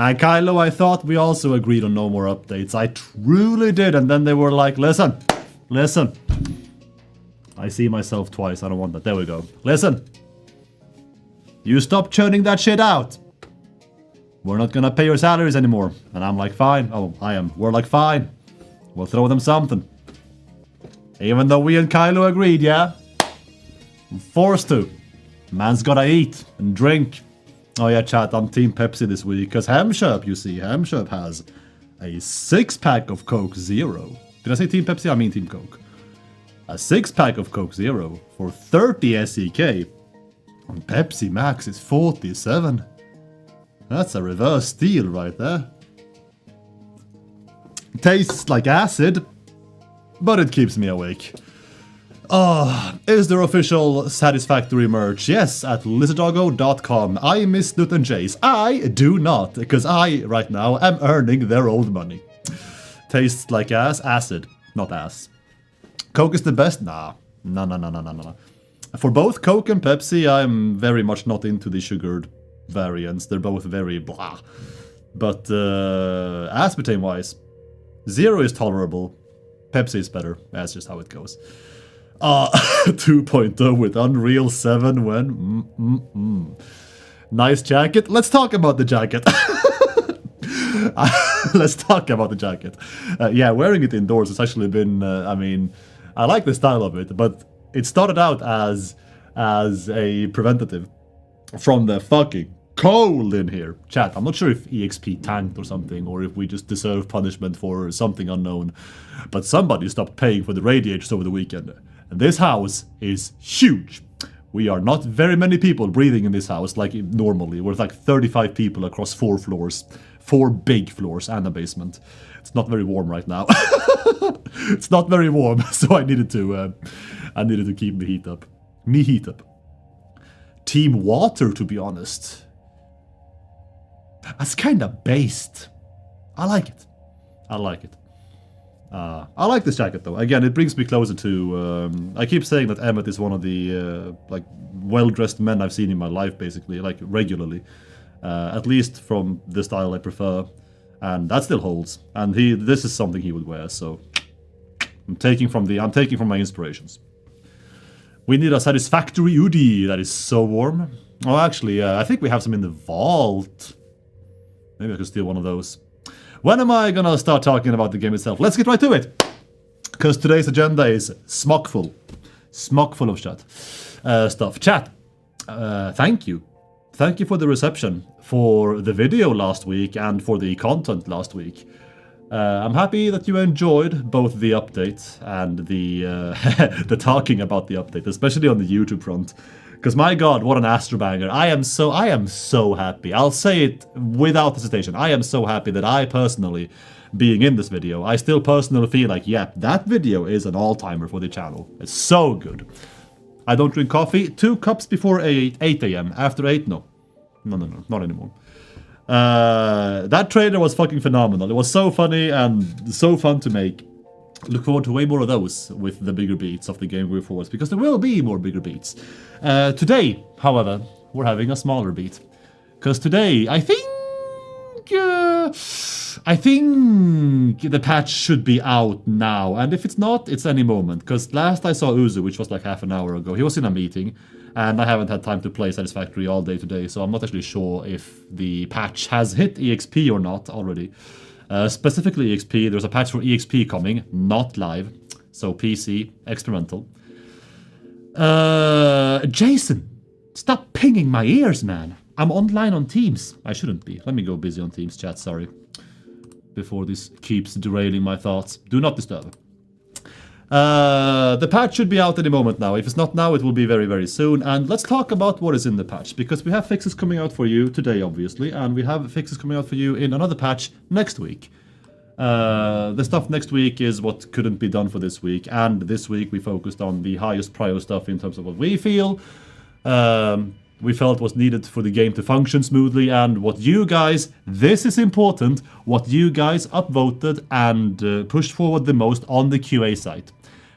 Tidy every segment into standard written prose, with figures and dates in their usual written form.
And Kylo, I thought we also agreed on no more updates. I truly did. And then they were like, listen. I see myself twice. I don't want that. There we go. Listen. You stop churning that shit out. We're not gonna pay your salaries anymore. And I'm like, fine. Oh, I am. We're like, fine. We'll throw them something. Even though we and Kylo agreed, yeah? I'm forced to. Man's gotta eat and drink. Oh yeah, chat, I'm Team Pepsi this week, because Hemshop, you see, Hemshop has a 6-pack of Coke Zero. Did I say Team Pepsi? I mean Team Coke. A 6-pack of Coke Zero for 30 SEK. And Pepsi Max is 47. That's a reverse steal right there. Tastes like acid, but it keeps me awake. Is there official Satisfactory merch? Yes, at lizardago.com. I miss Newt and Jace. I do not, because I, right now, am earning their old money. Tastes like acid, not ass. Coke is the best? Nah. No. For both Coke and Pepsi, I'm very much not into the sugared variants. They're both very blah. But, aspartame-wise, Zero is tolerable. Pepsi is better. That's just how it goes. 2.0 with Unreal 7 when... Nice jacket. Let's talk about the jacket. Let's talk about the jacket. Yeah, wearing it indoors has actually been... I mean, I like the style of it, but it started out as a preventative from the fucking cold in here. Chat, I'm not sure if EXP tanked or something, or if we just deserve punishment for something unknown, but somebody stopped paying for the radiators over the weekend. And this house is huge. We are not very many people breathing in this house like normally. We're like 35 people across 4 floors. 4 big floors and a basement. It's not very warm right now. It's not very warm, so I needed to keep me heat up. Team Water, to be honest. That's kind of based. I like it. I like this jacket though. Again, it brings me closer to... I keep saying that Emmett is one of the like well-dressed men I've seen in my life, basically, like regularly. At least from the style I prefer, and that still holds. And this is something he would wear. So I'm taking from my inspirations. We need a Satisfactory hoodie that is so warm. Oh, actually, I think we have some in the vault. Maybe I could steal one of those. When am I gonna start talking about the game itself? Let's get right to it! Because today's agenda is smockful. Smockful of stuff. Chat, thank you. Thank you for the reception for the video last week and for the content last week. I'm happy that you enjoyed both the update and the the talking about the update, especially on the YouTube front. Because my god, what an astrobanger. I am so happy. I'll say it without hesitation. I am so happy that I personally, being in this video, I still personally feel like, yep, that video is an all-timer for the channel. It's so good. I don't drink coffee. 2 cups before 8 a.m. After 8, no. No, not anymore. That trailer was fucking phenomenal. It was so funny and so fun to make. Look forward to way more of those with the bigger beats of the game going forwards, because there will be more bigger beats. Today, however, we're having a smaller beat. Because today, I think the patch should be out now. And if it's not, it's any moment. Because last I saw Uzu, which was like half an hour ago, he was in a meeting. And I haven't had time to play Satisfactory all day today, so I'm not actually sure if the patch has hit EXP or not already. Specifically EXP, there's a patch for EXP coming, not live, so PC, experimental. Jason, stop pinging my ears, man. I'm online on Teams. I shouldn't be. Let me go busy on Teams chat, sorry. Before this keeps derailing my thoughts. Do not disturb. The patch should be out any moment now. If it's not now, it will be very, very soon. And let's talk about what is in the patch, because we have fixes coming out for you today, obviously, and we have fixes coming out for you in another patch next week. The stuff next week is what couldn't be done for this week, and this week we focused on the highest prior stuff in terms of what we feel. We felt was needed for the game to function smoothly, and what you guys, this is important, what you guys upvoted and pushed forward the most on the QA site.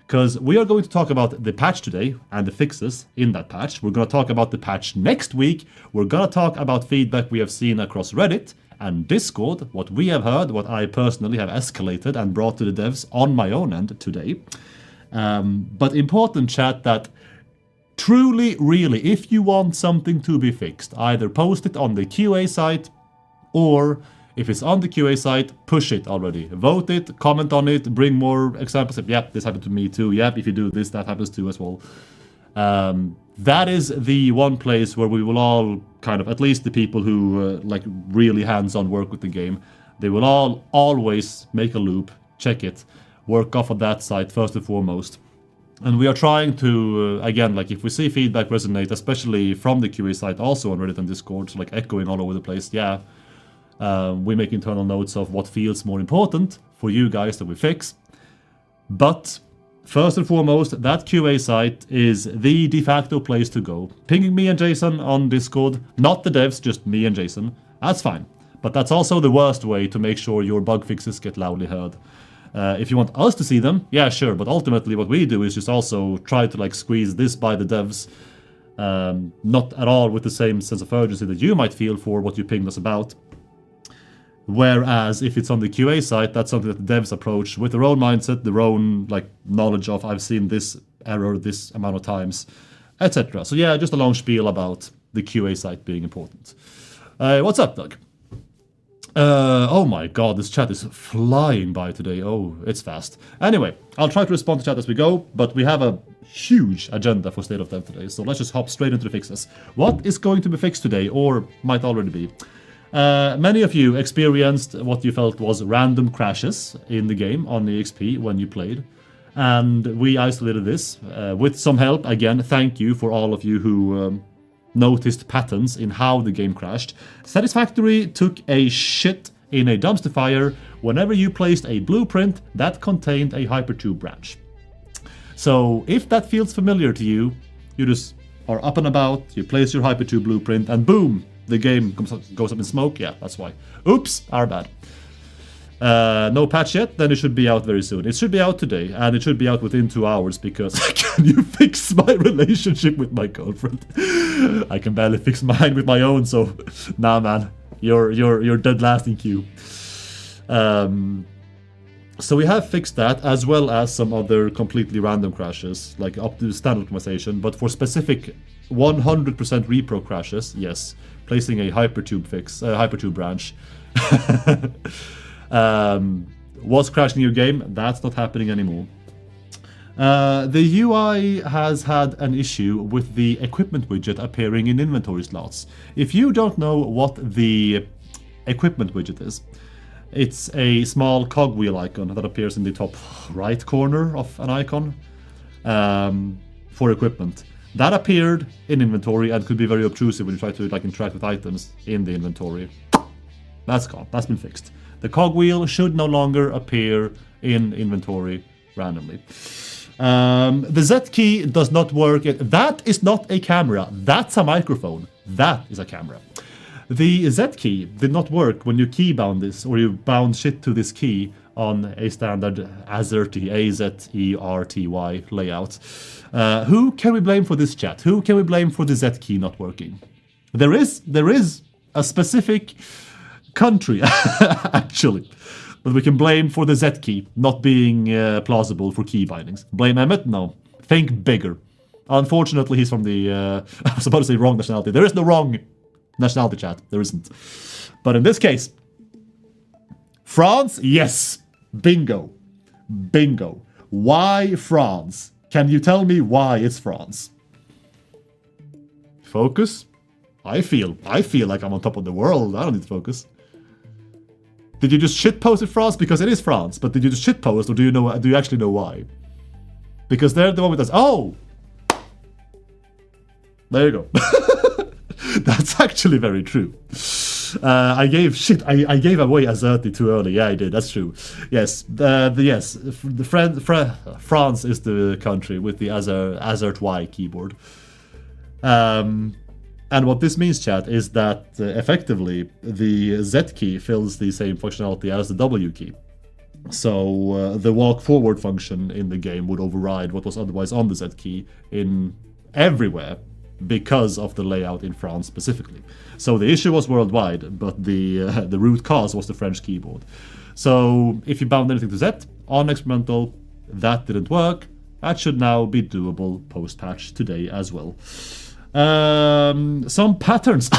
Because we are going to talk about the patch today and the fixes in that patch. We're going to talk about the patch next week. We're going to talk about feedback we have seen across Reddit. And Discord, what we have heard, what I personally have escalated and brought to the devs on my own end today. But important, chat, that truly, really, if you want something to be fixed, either post it on the QA site, or if it's on the QA site, push it already. Vote it, comment on it, bring more examples. Yep, this happened to me too. Yep, if you do this, that happens too as well. That is the one place where we will all kind of, at least the people who like really hands-on work with the game, they will all always make a loop, check it, work off of that site first and foremost. And we are trying to, again, like if we see feedback resonate, especially from the QA site, also on Reddit and Discord, so like echoing all over the place, yeah. We make internal notes of what feels more important for you guys that we fix. But first and foremost, that QA site is the de facto place to go. Pinging me and Jason on Discord, not the devs, just me and Jason, that's fine. But that's also the worst way to make sure your bug fixes get loudly heard. If you want us to see them, yeah, sure. But ultimately what we do is just also try to like squeeze this by the devs. Not at all with the same sense of urgency that you might feel for what you pinged us about. Whereas if it's on the QA site, that's something that the devs approach with their own mindset, their own like knowledge of, I've seen this error this amount of times, etc. So yeah, just a long spiel about the QA site being important. What's up, Doug? Oh my god, this chat is flying by today. Oh, it's fast. Anyway, I'll try to respond to chat as we go, but we have a huge agenda for State of Dev today, so let's just hop straight into the fixes. What is going to be fixed today, or might already be? Many of you experienced what you felt was random crashes in the game on EXP when you played, and we isolated this with some help. Again, thank you for all of you who noticed patterns in how the game crashed. Satisfactory took a shit in a dumpster fire whenever you placed a blueprint that contained a Hypertube branch. So if that feels familiar to you, you just are up and about, you place your Hypertube blueprint, and boom, the game goes up in smoke. Yeah, that's why. Oops, our bad. No patch yet, then it should be out very soon. It should be out today, and it should be out within 2 hours, because can you fix my relationship with my girlfriend? I can barely fix mine with my own, so nah, man, you're dead last in queue. So we have fixed that, as well as some other completely random crashes, like up to standard optimization, but for specific 100% repro crashes, yes, placing a Hypertube Hypertube branch. Was crashing your game, that's not happening anymore. The UI has had an issue with the equipment widget appearing in inventory slots. If you don't know what the equipment widget is, it's a small cogwheel icon that appears in the top right corner of an icon for equipment. That appeared in inventory and could be very obtrusive when you try to like interact with items in the inventory. That's gone, that's been fixed. The cogwheel should no longer appear in inventory randomly. The Z key does not work. That is not a camera. That's a microphone. That is a camera. The Z key did not work when you key bound this, or you bound shit to this key on a standard AZERTY, A-Z-E-R-T-Y layout. Who can we blame for this, chat? Who can we blame for the Z key not working? There is a specific country, actually, that we can blame for the Z key not being plausible for key bindings. Blame Emmett? No. Think bigger. Unfortunately, he's from the, I was about to say wrong nationality. There is no wrong nationality, chat. There isn't. But in this case, France? Yes. Bingo. Bingo. Why France? Can you tell me why it's France? Focus? I feel like I'm on top of the world. I don't need to focus. Did you just shitpost at France? Because it is France, but did you just shitpost, or do you actually know why? Because they're the one with us. Oh! There you go. That's actually very true. I gave away AZERTY too early. Yeah, I did. That's true. Yes, France is the country with the AZERTY keyboard. And what this means, chat, is that effectively the Z key fills the same functionality as the W key. So the walk forward function in the game would override what was otherwise on the Z key in everywhere because of the layout in France specifically. So the issue was worldwide, but the root cause was the French keyboard. So if you bound anything to Z on experimental, that didn't work. That should now be doable post-patch today as well. Some patterns.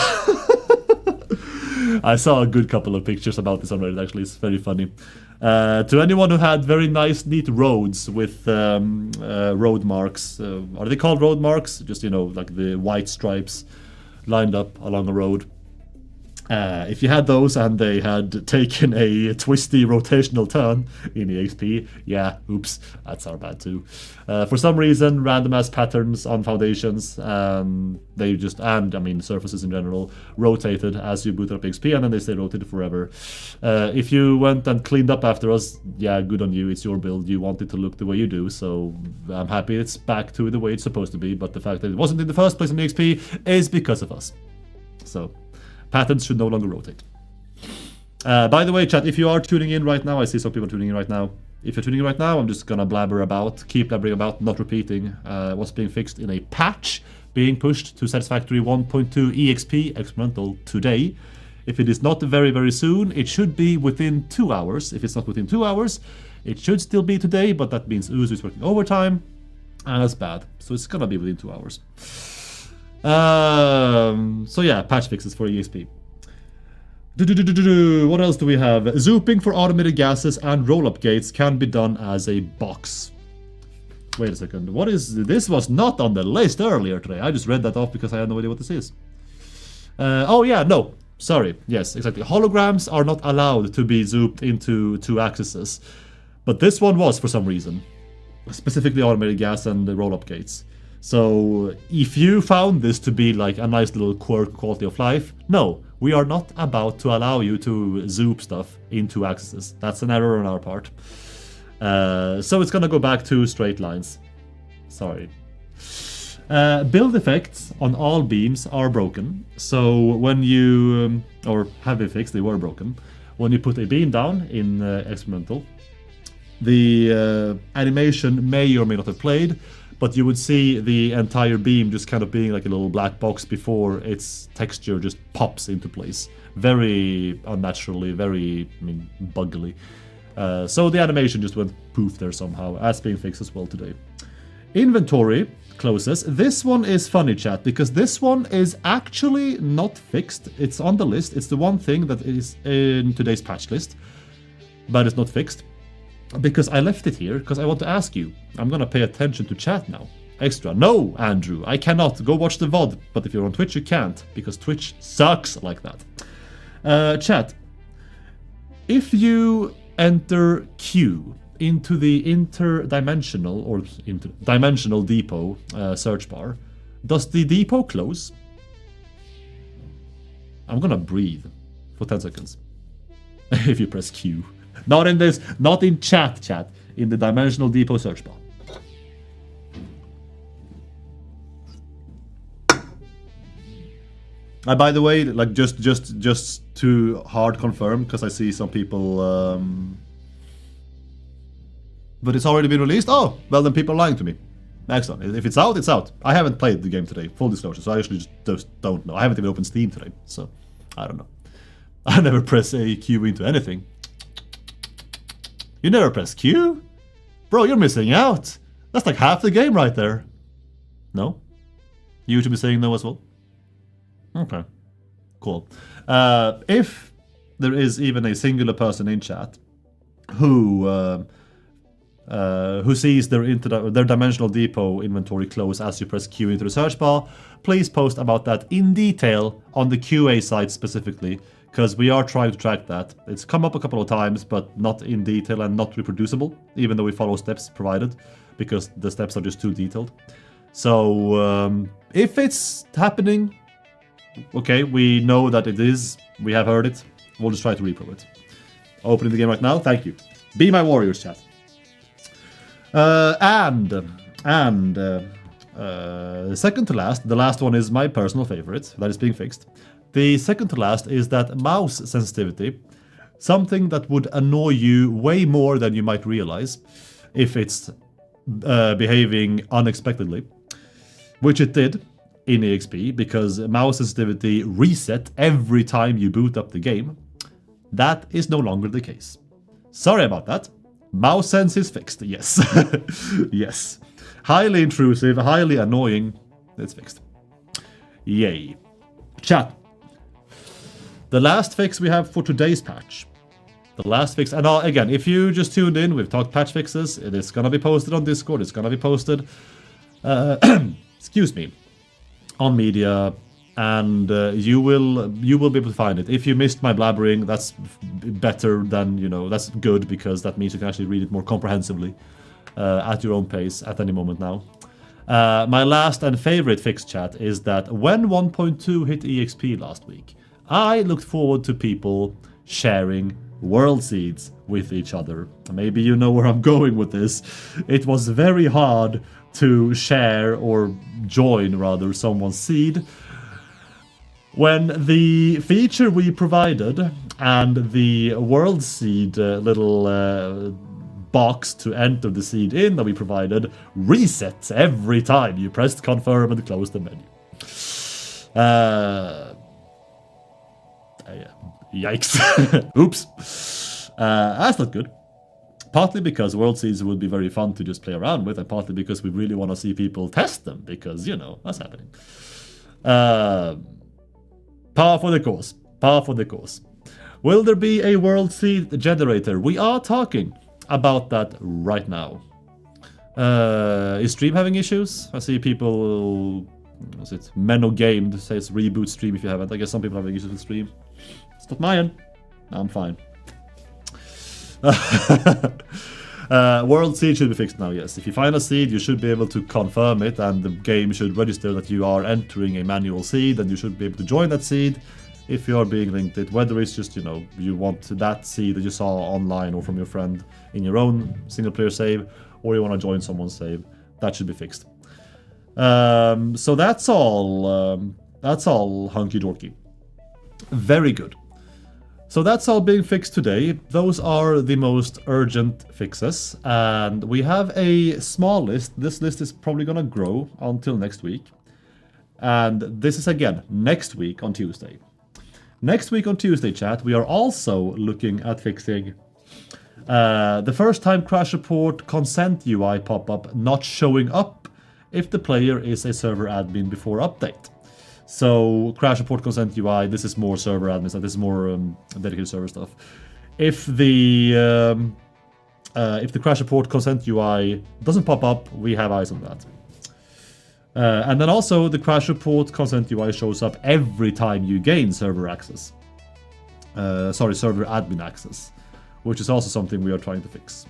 I saw a good couple of pictures about this on Reddit, actually. It's very funny. To anyone who had very nice, neat roads with road marks. Are they called road marks? Just, you know, like the white stripes lined up along a road. If you had those and they had taken a twisty rotational turn in EXP, yeah, oops, that's our bad too. For some reason, random ass patterns on foundations, they just, and I mean surfaces in general, rotated as you boot up EXP, and then they stay rotated forever. If you went and cleaned up after us, yeah, good on you, it's your build, you want it to look the way you do, so I'm happy it's back to the way it's supposed to be, but the fact that it wasn't in the first place in EXP is because of us. So patterns should no longer rotate. By the way, chat, if you are tuning in right now, I see some people tuning in right now. If you're tuning in right now, I'm just gonna keep blabbering about, not repeating what's being fixed in a patch being pushed to Satisfactory 1.2 EXP experimental today. If it is not very, very soon, it should be within 2 hours. If it's not within 2 hours, it should still be today, but that means Uzu is working overtime, and that's bad. So it's gonna be within 2 hours. So yeah, patch fixes for EXP. What else do we have? Zooping for automated gases and roll-up gates can be done as a box. Wait a second, what is... This was not on the list earlier today. I just read that off because I had no idea what this is. Oh yeah, no. Sorry. Yes, exactly. Holograms are not allowed to be zooped into 2 axes. But this one was for some reason. Specifically automated gas and the roll-up gates. So if you found this to be like a nice little quirk quality of life, no, we are not about to allow you to zoop stuff in 2 axes. That's an error on our part. So it's gonna go back to straight lines. Sorry. Build effects on all beams are broken. So when you, or have been fixed, they were broken. When you put a beam down in experimental, the animation may or may not have played, but you would see the entire beam just kind of being like a little black box before its texture just pops into place. Very unnaturally, very, buggily. So the animation just went poof there somehow, as being fixed as well today. Inventory closes. This one is funny, chat, because this one is actually not fixed. It's on the list. It's the one thing that is in today's patch list, but it's not fixed. Because I left it here, because I want to ask you. I'm gonna pay attention to chat now. Extra. No, Andrew, I cannot. Go watch the VOD. But if you're on Twitch, you can't, because Twitch sucks like that. Chat. If you enter Q into the interdimensional or interdimensional depot search bar, does the depot close? I'm gonna breathe for 10 seconds. If you press Q. Not in this, not in chat, in the dimensional depot search bar. By the way, like just to hard confirm, because I see some people. But it's already been released. Oh, well then people are lying to me. Excellent. If it's out, it's out. I haven't played the game today. Full disclosure. So I actually just don't know. I haven't even opened Steam today, so I don't know. I never press a Q into anything. You never press Q? Bro, you're missing out. That's like half the game right there. No? You should be saying no as well? Okay. Cool. If there is even a singular person in chat who sees their dimensional depot inventory close as you press Q into the search bar, please post about that in detail on the QA site specifically, because we are trying to track that. It's come up a couple of times, but not in detail and not reproducible, even though we follow steps provided, because the steps are just too detailed. So if it's happening, okay, we know that it is, we have heard it, we'll just try to repro it. Opening the game right now, thank you. Be my warriors, chat. Second to last, the last one is my personal favorite, that is being fixed. The second to last is that mouse sensitivity, something that would annoy you way more than you might realize if it's behaving unexpectedly, which it did. in EXP because mouse sensitivity reset every time you boot up the game. That is no longer the case. Sorry about that. Mouse sense is fixed, yes. Yes. Highly intrusive, highly annoying. It's fixed. Yay. Chat. The last fix we have for today's patch. The last fix, and again, if you just tuned in, we've talked patch fixes. It is gonna be posted on Discord. It's gonna be posted, excuse me, on media, and you will be able to find it. If you missed my blabbering, that's better than, you know, that's good because that means you can actually read it more comprehensively at your own pace at any moment now. My last and favorite fix, chat, is that when 1.2 hit EXP last week, I looked forward to people sharing world seeds with each other. Maybe you know where I'm going with this. It was very hard to share or join rather someone's seed when the feature we provided and the world seed little box to enter the seed in that we provided resets every time you pressed confirm and closed the menu. Yikes. Oops. That's not good. Partly because world seeds would be very fun to just play around with, and partly because we really want to see people test them, because, you know, that's happening. Power for the cause. Power for the cause. Will there be a world seed generator? We are talking about that right now. Is stream having issues? I see people... Was it Menno Gamed says reboot stream if you haven't. I guess some people are having issues with stream. It's not mine. I'm fine. World seed should be fixed now, yes. If you find a seed, you should be able to confirm it, and the game should register that you are entering a manual seed, and you should be able to join that seed if you are being linked it. Whether it's just, you know, you want that seed that you saw online or from your friend in your own single player save, or you want to join someone's save, that should be fixed. So that's all hunky dorky. Very good. So that's all being fixed today. Those are the most urgent fixes, and we have a small list. This list is probably gonna grow until next week, and this is again next week on Tuesday. Next week on Tuesday, chat, we are also looking at fixing the first time crash report consent UI pop-up not showing up if the player is a server admin before update. So crash report consent UI, this is more server admin stuff, this is more dedicated server stuff. If the crash report consent UI doesn't pop up, we have eyes on that. And then also the crash report consent UI shows up every time you gain server access. Server admin access, which is also something we are trying to fix.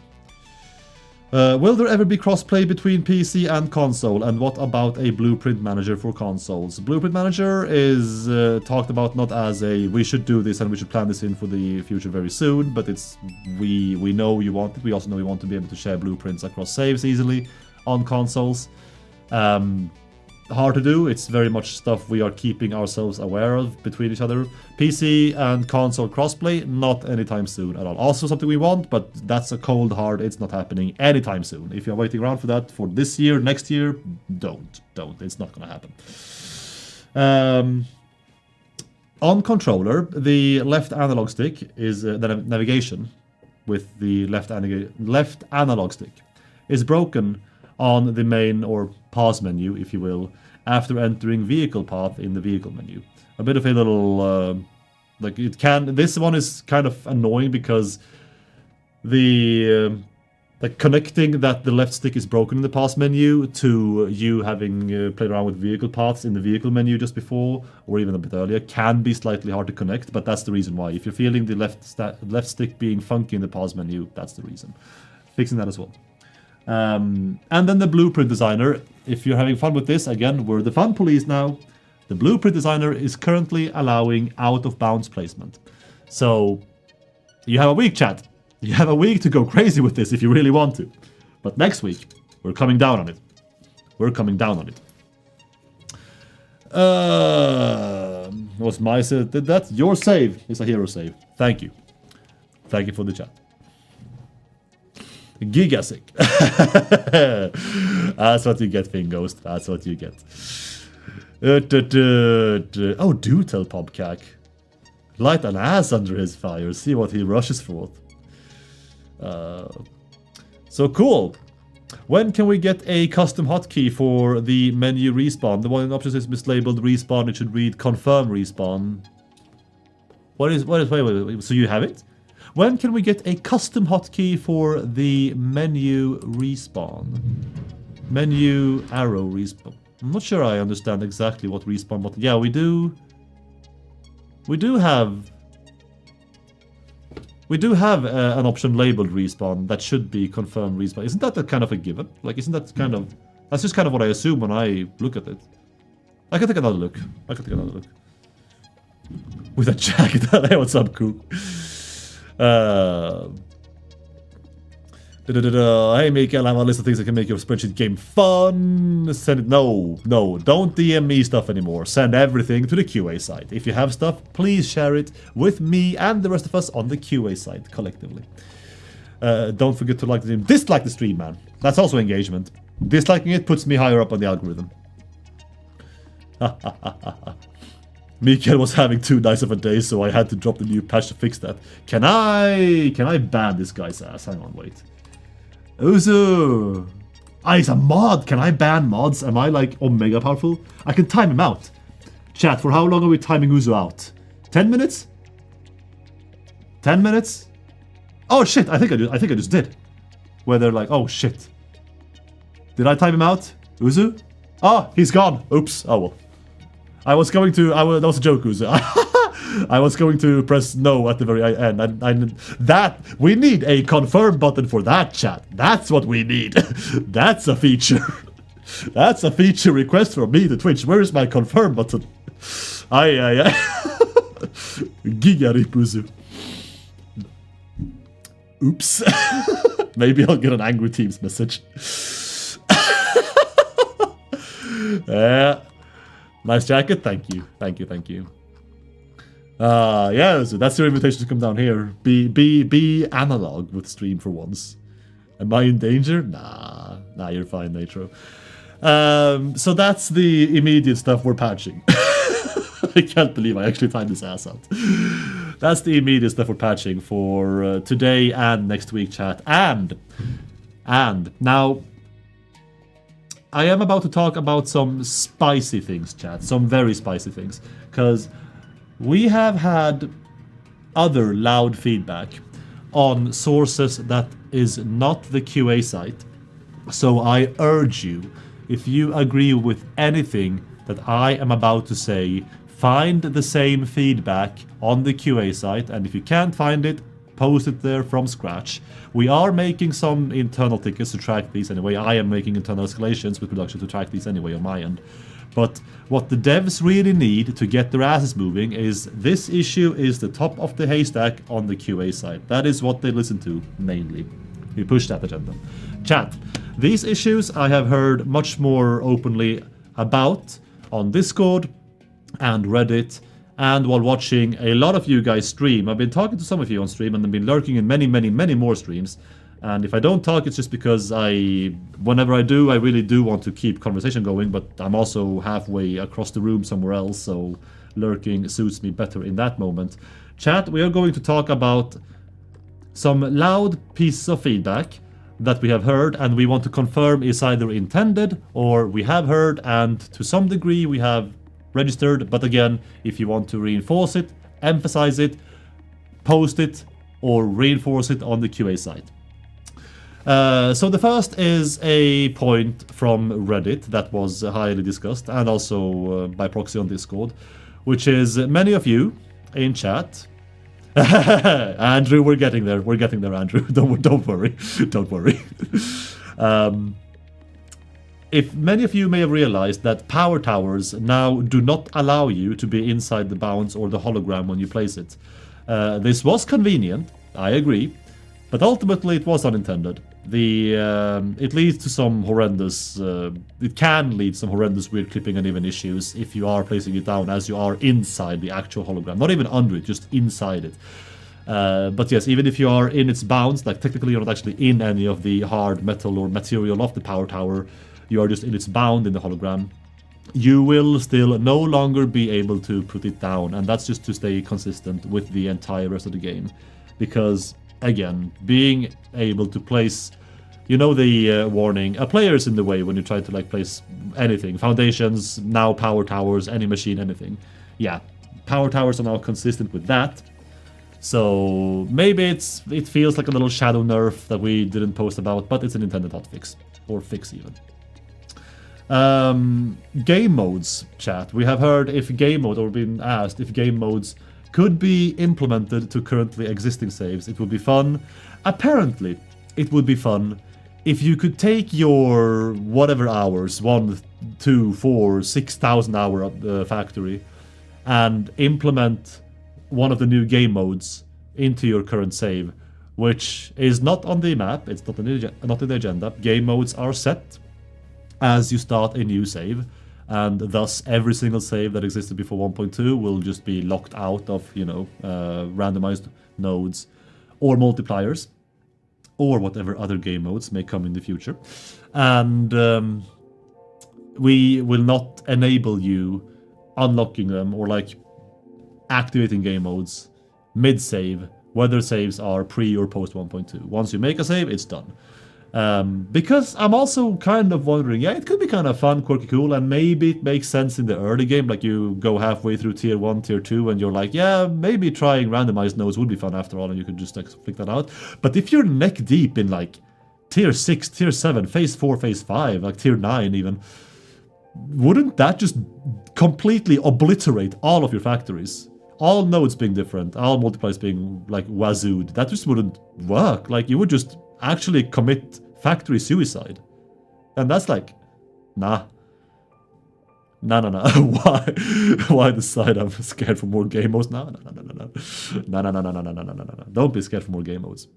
Will there ever be crossplay between PC and console, and what about a blueprint manager for consoles? Blueprint manager is talked about not as a we should do this and we should plan this in for the future very soon, but it's we know you want it. We also know you want to be able to share blueprints across saves easily on consoles. Hard to do. It's very much stuff we are keeping ourselves aware of between each other. PC and console crossplay, not anytime soon at all. Also something we want, but that's a cold hard. It's not happening anytime soon. If you're waiting around for that for this year, next year, don't. It's not gonna happen. On controller, the left analog stick is the navigation with the left analog stick is broken on the main or pause menu, if you will, after entering vehicle path in the vehicle menu. A bit of a little, this one is kind of annoying because the connecting that the left stick is broken in the pause menu to you having played around with vehicle paths in the vehicle menu just before, or even a bit earlier, can be slightly hard to connect, but that's the reason why. If you're feeling the left stick being funky in the pause menu, that's the reason. Fixing that as well. And then the blueprint designer, if you're having fun with this, again, we're the fun police now. The blueprint designer is currently allowing out of bounds placement. So you have a week, chat. You have a week to go crazy with this if you really want to. But next week, we're coming down on it. Was my save did that? Your save is a hero save. Thank you. Thank you for the chat. Gigasick. That's what you get, Finghost. That's what you get. Oh, do tell Popcack. Light an ass under his fire. See what he rushes forth. So cool. When can we get a custom hotkey for the menu respawn? The one in options is mislabeled respawn. It should read confirm respawn. Wait, so you have it? When can we get a custom hotkey for the menu respawn? Menu arrow respawn. I'm not sure I understand exactly what respawn button. Yeah, we do have an option labeled respawn that should be confirmed respawn. Isn't that a kind of a given? Like, isn't that kind of... That's just kind of what I assume when I look at it. I can take another look. With a jacket. Hey, what's up, Coop? Hey, Mikael, I have a list of things that can make your spreadsheet game fun. Send it. No, don't DM me stuff anymore. Send everything to the QA site. If you have stuff, please share it with me and the rest of us on the QA site collectively. Don't forget to like the stream. Dislike the stream, man. That's also engagement. Disliking it puts me higher up on the algorithm. Mikael was having too nice of a day, so I had to drop the new patch to fix that. Can I ban this guy's ass? Hang on, wait. Uzu! Ah, he's a mod! Can I ban mods? Am I like omega powerful? I can time him out. Chat, for how long are we timing Uzu out? 10 minutes? 10 minutes? Oh shit, I think I just did. Where they're like, oh shit. Did I time him out? Uzu? Oh, he's gone. Oops. Oh well. That was a joke, Uzu. I was going to press no at the very end. We need a confirm button for that, chat. That's what we need. That's a feature. That's a feature request from me to Twitch. Where is my confirm button? Giga rip, Uzu. Oops. Maybe I'll get an Angry Teams message. Nice jacket, thank you. Yeah, so that's your invitation to come down here. Be analog with stream for once. Am I in danger? Nah, you're fine, Natro. So that's the immediate stuff we're patching. I can't believe I actually timed this ass out. That's the immediate stuff we're patching for today and next week, chat. And now, I am about to talk about some spicy things, chat. Some very spicy things. Because we have had other loud feedback on sources that is not the QA site. So I urge you, if you agree with anything that I am about to say, find the same feedback on the QA site. And if you can't find it, post it there from scratch. We are making some internal tickets to track these anyway. I am making internal escalations with production to track these anyway on my end. But what the devs really need to get their asses moving is this issue is the top of the haystack on the QA side. That is what they listen to, mainly. We push that agenda. Chat, these issues I have heard much more openly about on Discord and Reddit, and while watching a lot of you guys stream. I've been talking to some of you on stream and I've been lurking in many more streams. And if I don't talk, it's just because whenever I do, I really do want to keep conversation going, but I'm also halfway across the room somewhere else, so lurking suits me better in that moment. Chat, we are going to talk about some loud pieces of feedback that we have heard and we want to confirm is either intended or we have heard and to some degree we have registered, but again, if you want to reinforce it, emphasize it, post it, or reinforce it on the QA site. So the first is a point from Reddit that was highly discussed, and also by proxy on Discord, which is many of you in chat. Andrew, we're getting there, Andrew. Don't worry. If many of you may have realized that power towers now do not allow you to be inside the bounds or the hologram when you place it. This was convenient, I agree, but ultimately it was unintended. It leads to some horrendous, it can lead to some horrendous weird clipping and even issues if you are placing it down as you are inside the actual hologram, not even under it, just inside it. But yes, even if you are in its bounds, like technically you're not actually in any of the hard metal or material of the power tower, you are just in its bound in the hologram. you will still no longer be able to put it down, and that's just to stay consistent with the entire rest of the game. Because, again, being able to place, you know, the warning, a player is in the way when you try to like place anything, foundations, now power towers, any machine, anything. Yeah, power towers are now consistent with that. So maybe it feels like a little shadow nerf that we didn't post about, but it's an intended hotfix, or fix even. Game modes, chat. We have heard if game mode, or been asked if game modes could be implemented to currently existing saves. It would be fun. Apparently, it would be fun if you could take your whatever hours, 1, 2, 4, 6,000 hour factory, and implement one of the new game modes into your current save, which is not on the map, it's not in the agenda. Game modes are set as you start a new save, and thus every single save that existed before 1.2 will just be locked out of, you know, randomized nodes or multipliers, or whatever other game modes may come in the future. And we will not enable you unlocking them or like activating game modes mid-save, whether saves are pre or post 1.2. Once you make a save, it's done. Because I'm also kind of wondering, yeah, it could be kind of fun, quirky, cool, and maybe it makes sense in the early game, like you go halfway through tier 1, tier 2, and you're like, yeah, maybe trying randomized nodes would be fun after all, and you could just like flick that out. But if you're neck deep in like tier 6, tier 7, phase 4, phase 5, like tier 9 even, wouldn't that just completely obliterate all of your factories? All nodes being different, all multipliers being like wazooed, that just wouldn't work. Like, you would just actually commit factory suicide. And that's like, nah. Why decide I'm scared for more game modes? No. Don't be scared for more game modes.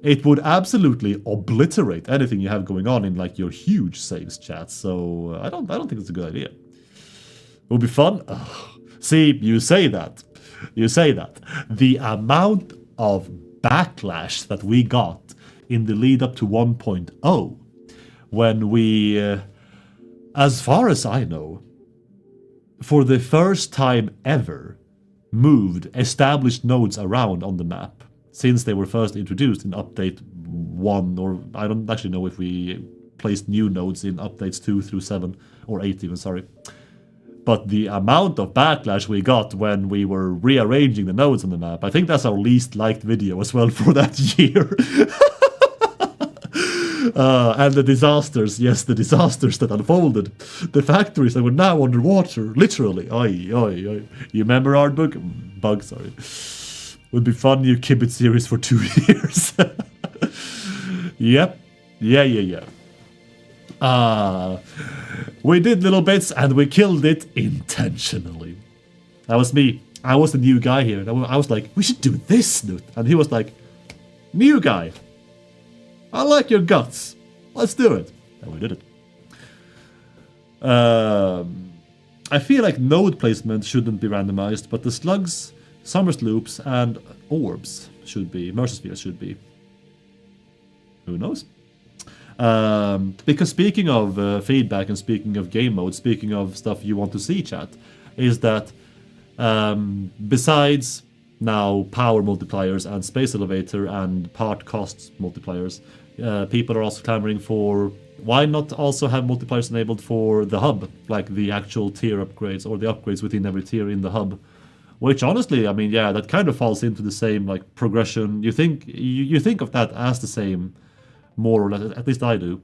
It would absolutely obliterate anything you have going on in like your huge saves chat. So I don't think it's a good idea. It would be fun. Ugh. See, you say that. The amount of backlash that we got in the lead up to 1.0, when we, as far as I know, for the first time ever, moved established nodes around on the map since they were first introduced in update 1, or I don't actually know if we placed new nodes in updates 2 through 7, or 8 even, sorry. But the amount of backlash we got when we were rearranging the nodes on the map, I think that's our least liked video as well for that year. And the disasters, yes, the disasters that unfolded. The factories that were now underwater, literally. You remember our bug, sorry. Would be fun new Kibit series for 2 years. Yep. Yeah. We did little bits and we killed it intentionally. That was me. I was the new guy here. I was like, we should do this, Snoot. And he was like, new guy. I like your guts. Let's do it. And we did it. I feel like node placement shouldn't be randomized, but the slugs, summer loops, and orbs should be. Mercy spheres should be. Who knows? Because speaking of feedback and speaking of game mode, speaking of stuff you want to see, chat, is that besides now power multipliers and space elevator and part costs multipliers, people are also clamoring for why not also have multipliers enabled for the hub, like the actual tier upgrades or the upgrades within every tier in the hub. Which honestly, I mean, yeah, that kind of falls into the same like progression. You think of that as the same. More or less, at least I do,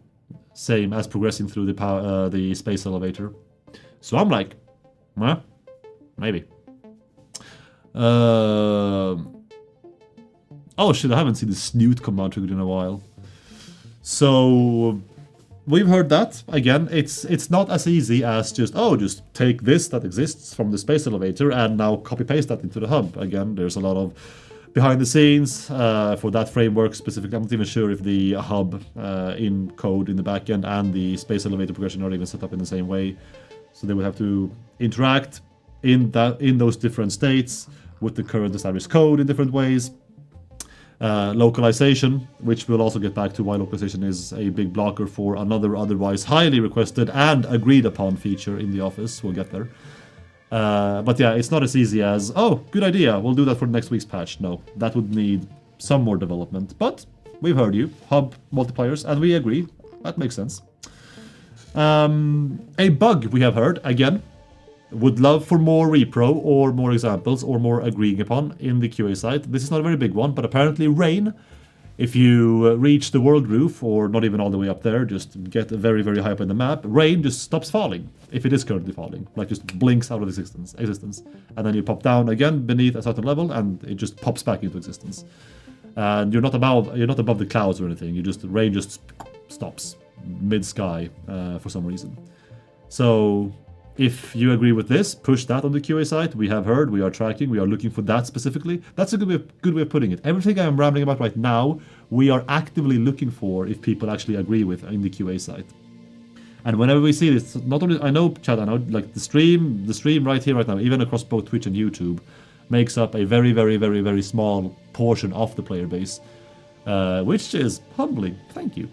same as progressing through the space elevator. So I'm like, well, maybe. Oh shit, I haven't seen the snoot command triggered in a while. So we've heard that. Again, it's not as easy as just take this that exists from the space elevator and now copy paste that into the hub. Again, there's a lot of behind the scenes for that framework specifically. I'm not even sure if the hub in code in the backend and the space elevator progression are even set up in the same way. So they would have to interact in those different states with the current established code in different ways. Localization, which we'll also get back to why localization is a big blocker for another otherwise highly requested and agreed upon feature in the office. We'll get there. But yeah, it's not as easy as, oh, good idea, we'll do that for next week's patch. No, that would need some more development. But we've heard you, hub multipliers, and we agree. That makes sense. A bug we have heard, again, would love for more repro or more examples or more agreeing upon in the QA site. This is not a very big one, but apparently rain, if you reach the world roof, or not even all the way up there, just get very, very high up in the map, rain just stops falling, if it is currently falling. Like, just blinks out of existence. And then you pop down again beneath a certain level, and it just pops back into existence. And you're not above the clouds or anything. Rain just stops mid-sky for some reason. So if you agree with this, push that on the QA site. We have heard, we are tracking, we are looking for that specifically. That's a good way of putting it. Everything I'm rambling about right now, we are actively looking for if people actually agree with in the QA site. And whenever we see this, not only, I know, Chad, I know, like the stream right here, right now, even across both Twitch and YouTube, makes up a very, very, very, very small portion of the player base, which is humbling. Thank you.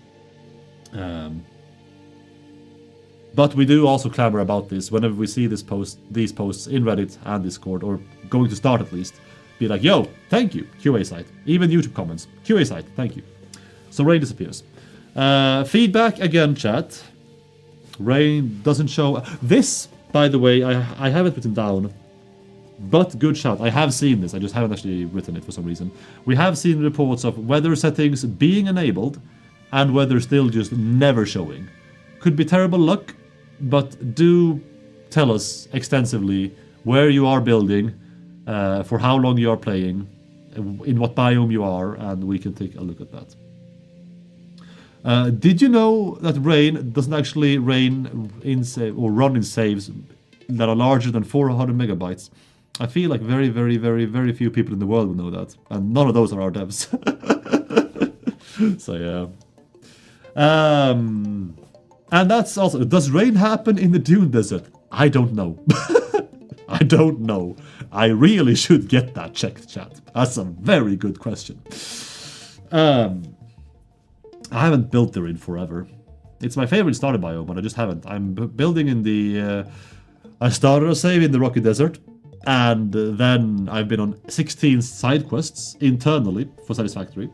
But we do also clamor about this whenever we see these posts in Reddit and Discord, or going to start at least. Be like, yo, thank you, QA site. Even YouTube comments, QA site, thank you. So rain disappears. Feedback again, chat. Rain doesn't show. This, by the way, I have it written down. But good shout. I have seen this. I just haven't actually written it for some reason. We have seen reports of weather settings being enabled and weather still just never showing. Could be terrible luck, but do tell us extensively where you are building, for how long you are playing, in what biome you are, and we can take a look at that. Did you know that rain doesn't actually rain in or run in saves that are larger than 400 megabytes? I feel like very, very, very, very few people in the world will know that, and none of those are our devs. So yeah. And that's also, does rain happen in the Dune Desert? I don't know. I don't know. I really should get that checked, chat. That's a very good question. I haven't built there in forever. It's my favorite starter biome, but I just haven't. I'm building in the... I started a save in the Rocky Desert, and then I've been on 16 side quests internally for Satisfactory.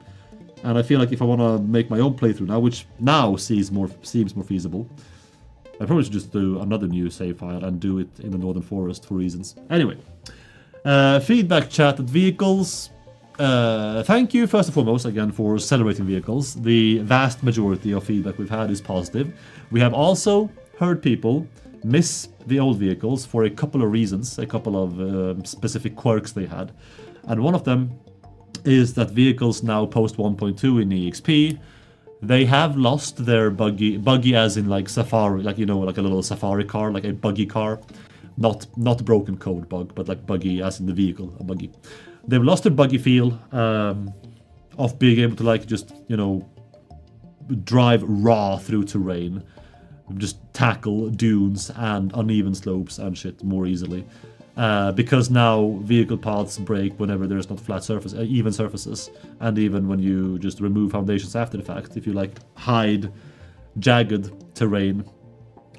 And I feel like if I want to make my own playthrough now, which now seems more feasible, I probably should just do another new save file and do it in the Northern Forest for reasons. Anyway, feedback chat at vehicles. Thank you first and foremost again for celebrating vehicles. The vast majority of feedback we've had is positive. We have also heard people miss the old vehicles for a couple of reasons, a couple of specific quirks they had. And one of them is that vehicles now post 1.2 in EXP, they have lost their buggy as in like Safari, like, you know, like a little Safari car, like a buggy car. Not broken code bug, but like buggy as in the vehicle, a buggy. They've lost their buggy feel of being able to like just, you know, drive raw through terrain. Just tackle dunes and uneven slopes and shit more easily. Because now vehicle paths break whenever there's not flat surface, even surfaces, and even when you just remove foundations after the fact. If you like hide jagged terrain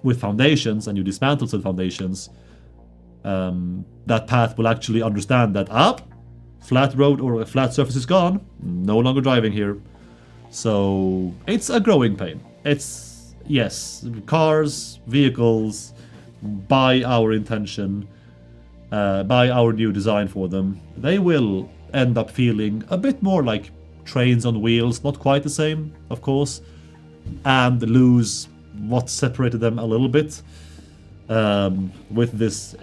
with foundations and you dismantle said foundations, that path will actually understand that flat road or a flat surface is gone, no longer driving here. So it's a growing pain. It's, yes, cars, vehicles, by our intention, by our new design for them, they will end up feeling a bit more like trains on wheels, not quite the same, of course, and lose what separated them a little bit, with this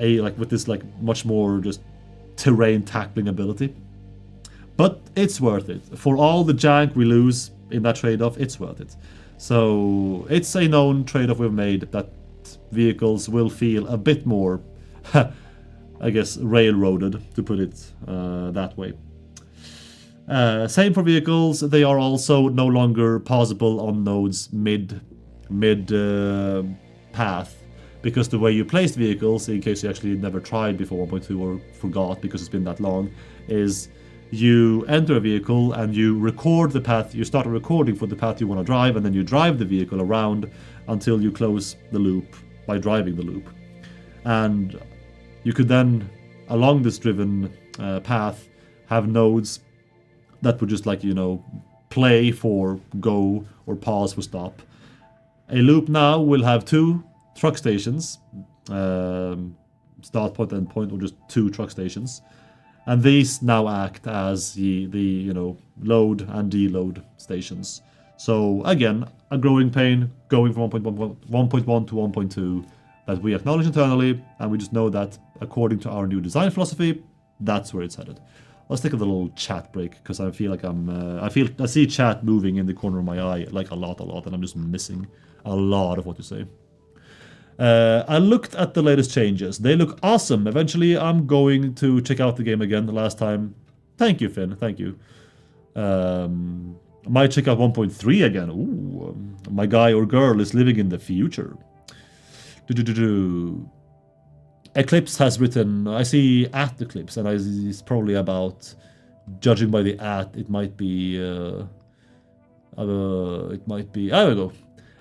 much more just terrain tackling ability. But it's worth it. For all the jank we lose in that trade-off, it's worth it. So it's a known trade-off we've made, that vehicles will feel a bit more I guess railroaded, to put it that way. Same for vehicles. They are also no longer possible on nodes mid path, because the way you placed vehicles, in case you actually never tried before 1.2 or forgot because it's been that long, is you enter a vehicle and you record the path. You start a recording for the path you want to drive, and then you drive the vehicle around until you close the loop by driving the loop. And you could then, along this driven path, have nodes that would just like, play for go or pause for stop. A loop now will have 2 truck stations, start point, end point, or just 2 truck stations. And these now act as the load and deload stations. So again, a growing pain going from 1.1 to 1.2 that we acknowledge internally, and we just know that according to our new design philosophy, that's where it's headed. Let's take a little chat break, because I feel like I see chat moving in the corner of my eye like a lot, and I'm just missing a lot of what you say. I looked at the latest changes. They look awesome. Eventually, I'm going to check out the game again. The last time. Thank you, Finn. Thank you. Might check out 1.3 again. Ooh, my guy or girl is living in the future. Eclipse has written. I see at Eclipse, and it's probably about. Judging by the at, it might be. It might be. There we go.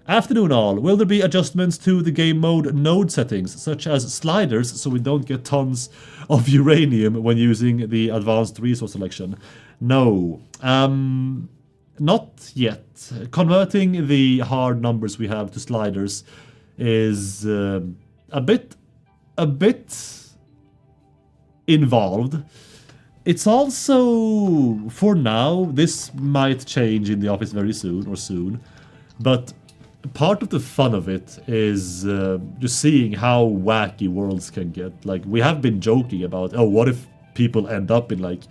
Afternoon all. Will there be adjustments to the game mode node settings, such as sliders, so we don't get tons of uranium when using the advanced resource selection? No. Not yet. Converting the hard numbers we have to sliders is a bit involved. It's also, for now, this might change in the office very soon, but part of the fun of it is just seeing how wacky worlds can get. Like, we have been joking about, what if people end up in, like,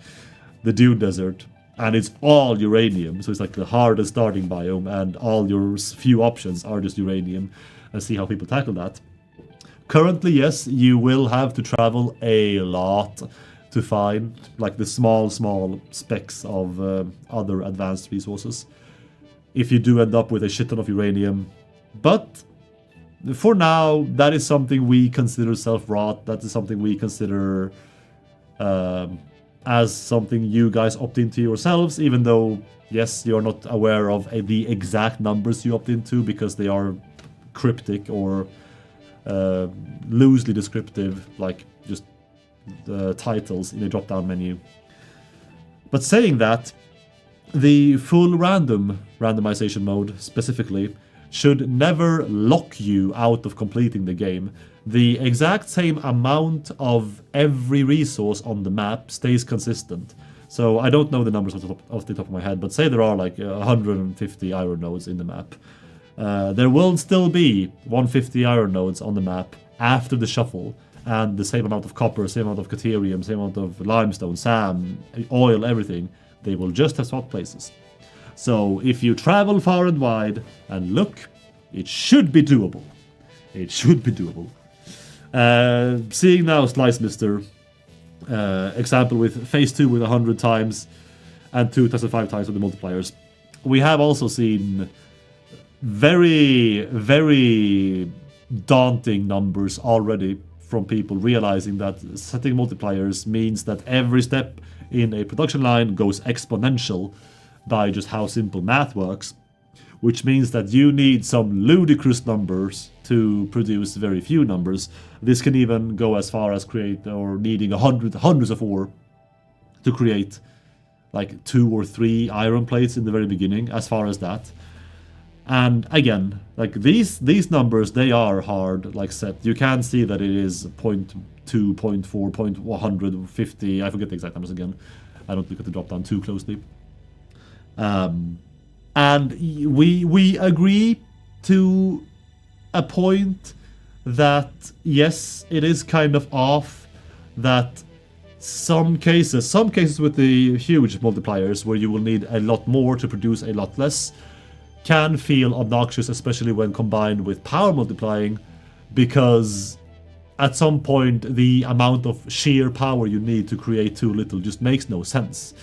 the Dune Desert, and it's all uranium, so it's like the hardest starting biome, and all your few options are just uranium, and see how people tackle that. Currently, yes, you will have to travel a lot to find, like, the small specks of other advanced resources, if you do end up with a shit ton of uranium. But for now, that is something we consider self-wrought. That is something we consider as something you guys opt into yourselves, even though, yes, you're not aware of the exact numbers you opt into, because they are cryptic or loosely descriptive, like just the titles in a drop-down menu. But saying that, the full randomization mode, specifically, should never lock you out of completing the game. The exact same amount of every resource on the map stays consistent. So I don't know the numbers off the top of my head, but say there are like 150 iron nodes in the map. There will still be 150 iron nodes on the map after the shuffle, and the same amount of copper, same amount of caterium, same amount of limestone, sand, oil, everything. They will just have swapped places. So if you travel far and wide and look, it should be doable. It should be doable. Seeing now Slice Mister, example with Phase 2 with 100 times and 2005 times with the multipliers. We have also seen very, very daunting numbers already from people realizing that setting multipliers means that every step in a production line goes exponential by just how simple math works, which means that you need some ludicrous numbers to produce very few numbers. This can even go as far as needing hundreds of ore to create like 2 or 3 iron plates in the very beginning, as far as that. And again, like these numbers, they are hard, like set. You can see that it is 0.2, 0.4, 0.150. I forget the exact numbers again. I don't look at the drop down too closely. And we agree to a point that yes, it is kind of off. That some cases with the huge multipliers where you will need a lot more to produce a lot less, can feel obnoxious, especially when combined with power multiplying, because at some point the amount of sheer power you need to create too little just makes no sense.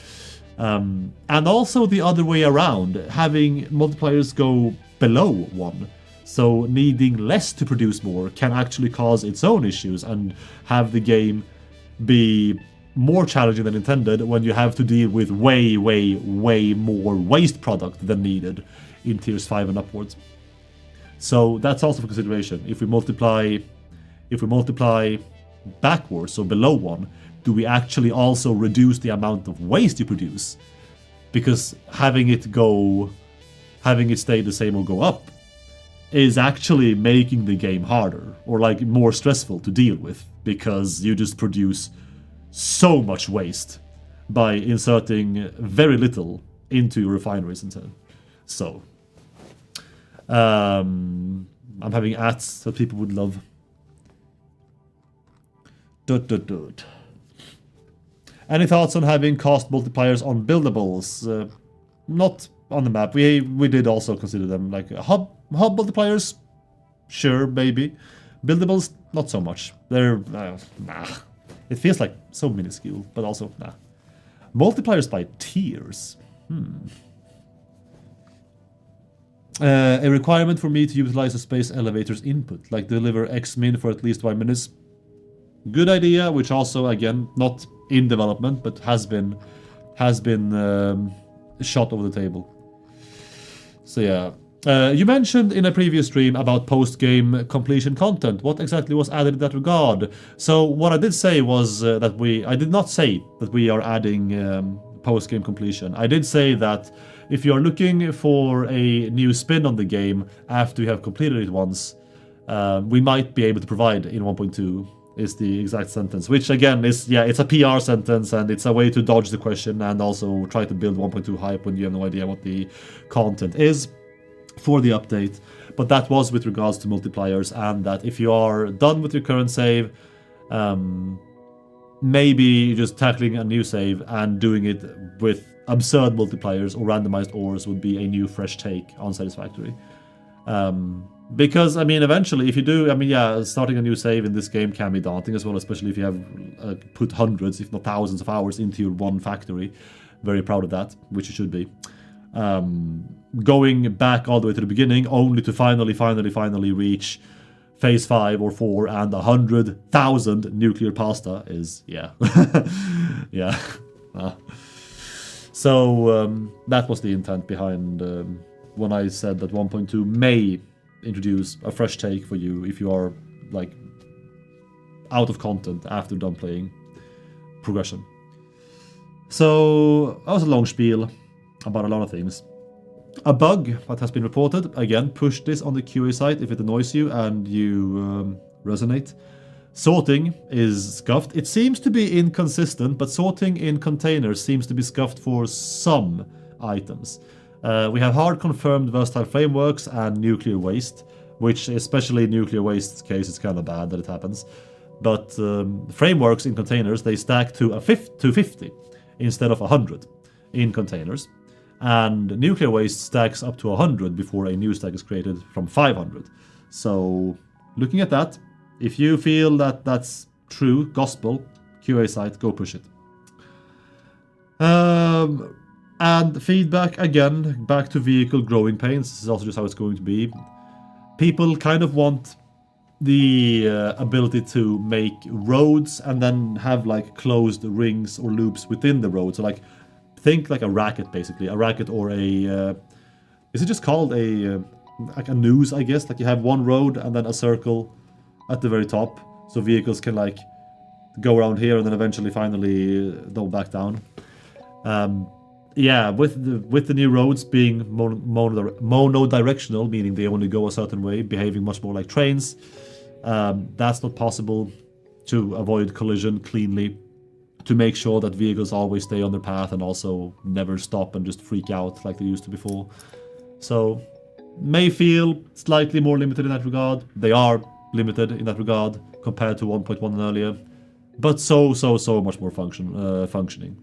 And also the other way around, having multipliers go below 1, so needing less to produce more, can actually cause its own issues and have the game be more challenging than intended when you have to deal with way, way, way more waste product than needed in tiers 5 and upwards. So that's also for consideration. If we multiply backwards, so below 1, do we actually also reduce the amount of waste you produce? Because having it stay the same or go up is actually making the game harder or like more stressful to deal with, because you just produce so much waste by inserting very little into your refineries instead. So I'm having ads that people would love. Any thoughts on having cost multipliers on buildables? Not on the map. We did also consider them, like hub multipliers. Sure, maybe. Buildables, not so much. They're nah. It feels like so minuscule, but also nah. Multipliers by tiers. A requirement for me to utilize a space elevator's input, like deliver X min for at least 5 minutes. Good idea, which also again not in development, but has been shot over the table. So yeah. You mentioned in a previous stream about post-game completion content. What exactly was added in that regard? So what I did say was I did not say that we are adding post-game completion. I did say that if you are looking for a new spin on the game after you have completed it once, we might be able to provide in 1.2 is the exact sentence, which again is, yeah, it's a PR sentence and it's a way to dodge the question and also try to build 1.2 hype when you have no idea what the content is for the update. But that was with regards to multipliers, and that if you are done with your current save, maybe just tackling a new save and doing it with absurd multipliers or randomized ores would be a new fresh take on Satisfactory. Because, I mean, eventually, if you do, I mean, yeah, starting a new save in this game can be daunting as well, especially if you have put hundreds, if not thousands of hours into your one factory. Very proud of that, which you should be. Going back all the way to the beginning, only to finally reach phase 5 or 4 and 100,000 nuclear pasta is, yeah. Yeah. So, that was the intent behind when I said that 1.2 may introduce a fresh take for you if you are like out of content after done playing progression. So that was a long spiel about a lot of things. A bug that has been reported, again, push this on the QA site if it annoys you and you resonate. Sorting is scuffed. It seems to be inconsistent, but sorting in containers seems to be scuffed for some items. We have hard confirmed versatile frameworks and nuclear waste, which especially in nuclear waste's case is kind of bad that it happens. But frameworks in containers, they stack to 50 instead of 100 in containers. And nuclear waste stacks up to 100 before a new stack is created from 500. So looking at that, if you feel that that's true, gospel, QA site, go push it. And feedback, again, back to vehicle growing pains. This is also just how it's going to be. People kind of want the ability to make roads and then have like closed rings or loops within the road. So like, think like a racket, basically. A racket or a... is it just called a... like a noose, I guess? Like you have one road and then a circle at the very top. So vehicles can like go around here and then eventually finally go back down. Yeah, with the new roads being monodirectional, meaning they only go a certain way, behaving much more like trains, that's not possible to avoid collision cleanly, to make sure that vehicles always stay on their path and also never stop and just freak out like they used to before. So, may feel slightly more limited in that regard. They are limited in that regard compared to 1.1 and earlier, but so much more functioning.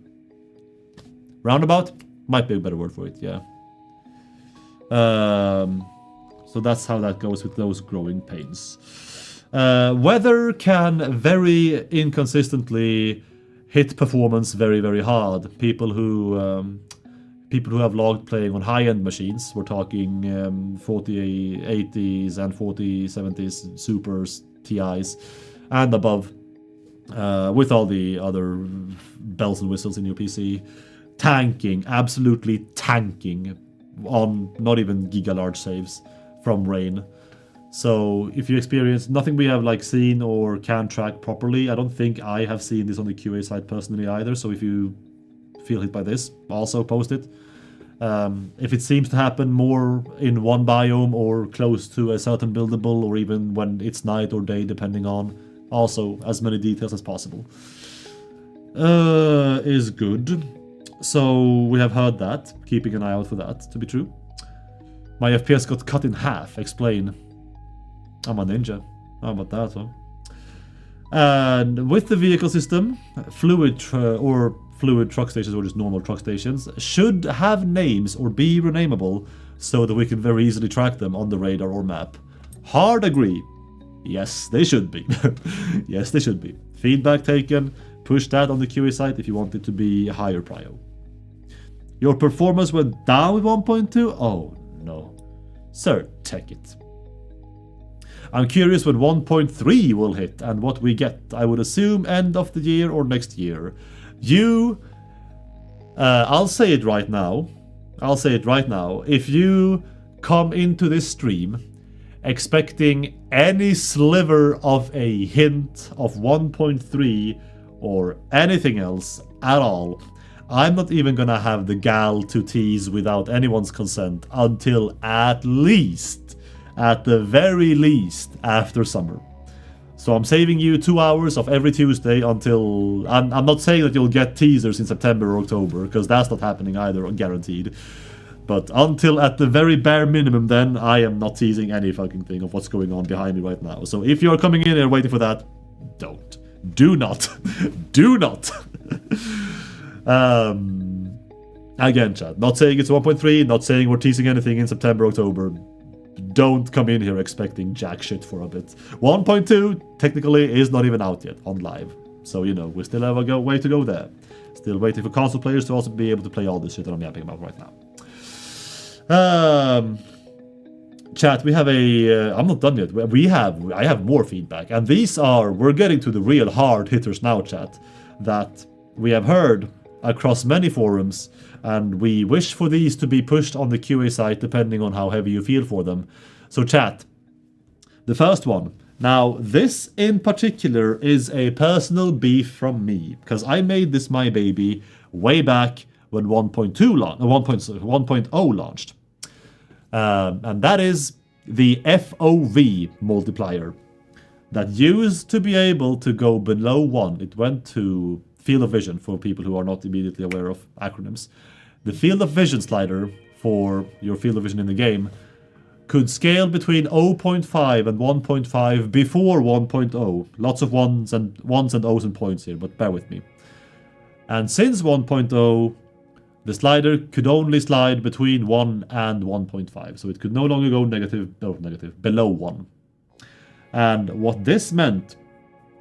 Roundabout might be a better word for it, yeah. So that's how that goes with those growing pains. Weather can very inconsistently hit performance very, very hard. People who have logged playing on high-end machines, we're talking 4080s and 4070s, Supers, TIs, and above, with all the other bells and whistles in your PC. Tanking, absolutely tanking on not even giga large saves from Rain. So if you experience nothing we have like seen or can track properly, I don't think I have seen this on the QA side personally either. So if you feel hit by this, also post it. If it seems to happen more in one biome or close to a certain buildable, or even when it's night or day, depending on, also as many details as possible is good. So we have heard that, keeping an eye out for that to be true. My FPS got cut in half, explain. I'm a ninja. How about that, huh? And with the vehicle system, fluid truck stations, or just normal truck stations, should have names or be renameable so that we can very easily track them on the radar or map. Hard agree. Yes, they should be. Yes, they should be. Feedback taken. Push that on the QA site if you want it to be higher prio. Your performance went down with 1.2? Oh no. Sir, check it. I'm curious when 1.3 will hit and what we get. I would assume end of the year or next year. I'll say it right now. If you come into this stream expecting any sliver of a hint of 1.3 or anything else at all, I'm not even gonna have the gall to tease without anyone's consent until at the very least, after summer. So I'm saving you 2 hours of every Tuesday until... I'm not saying that you'll get teasers in September or October, because that's not happening either, guaranteed. But until at the very bare minimum then, I am not teasing any fucking thing of what's going on behind me right now. So if you're coming in and waiting for that, don't. Do not. Do not. Again, chat, not saying it's 1.3, not saying we're teasing anything in September, October. Don't come in here expecting jack shit for a bit. 1.2 technically is not even out yet on live. So, you know, we still have a way to go there. Still waiting for console players to also be able to play all this shit that I'm yapping about right now. Chat, we have a... I'm not done yet. I have more feedback. And we're getting to the real hard hitters now, chat, that we have heard across many forums, and we wish for these to be pushed on the QA site depending on how heavy you feel for them. So chat, the first one. Now, this in particular is a personal beef from me, because I made this my baby way back when 1.0 launched. And that is the FOV multiplier that used to be able to go below 1. It went to field of vision for people who are not immediately aware of acronyms. The field of vision slider for your field of vision in the game could scale between 0.5 and 1.5 before 1.0. Lots of ones and O's and points here, but bear with me. And since 1.0, the slider could only slide between 1 and 1.5, so it could no longer go below 1. And what this meant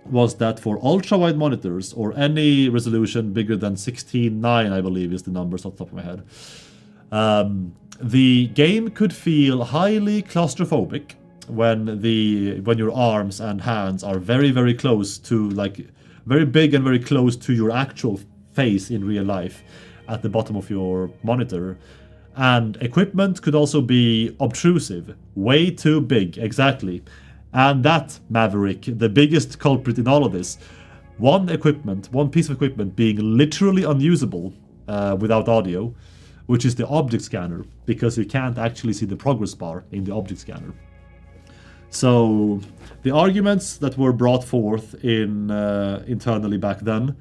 was that for ultra-wide monitors, or any resolution bigger than 16:9, I believe is the numbers off the top of my head, the game could feel highly claustrophobic when your arms and hands are very, very close to, like, very big and very close to your actual face in real life at the bottom of your monitor. And equipment could also be obtrusive, way too big, exactly. And that, Maverick, the biggest culprit in all of this, one piece of equipment being literally unusable without audio, which is the object scanner, because you can't actually see the progress bar in the object scanner. So the arguments that were brought forth internally back then,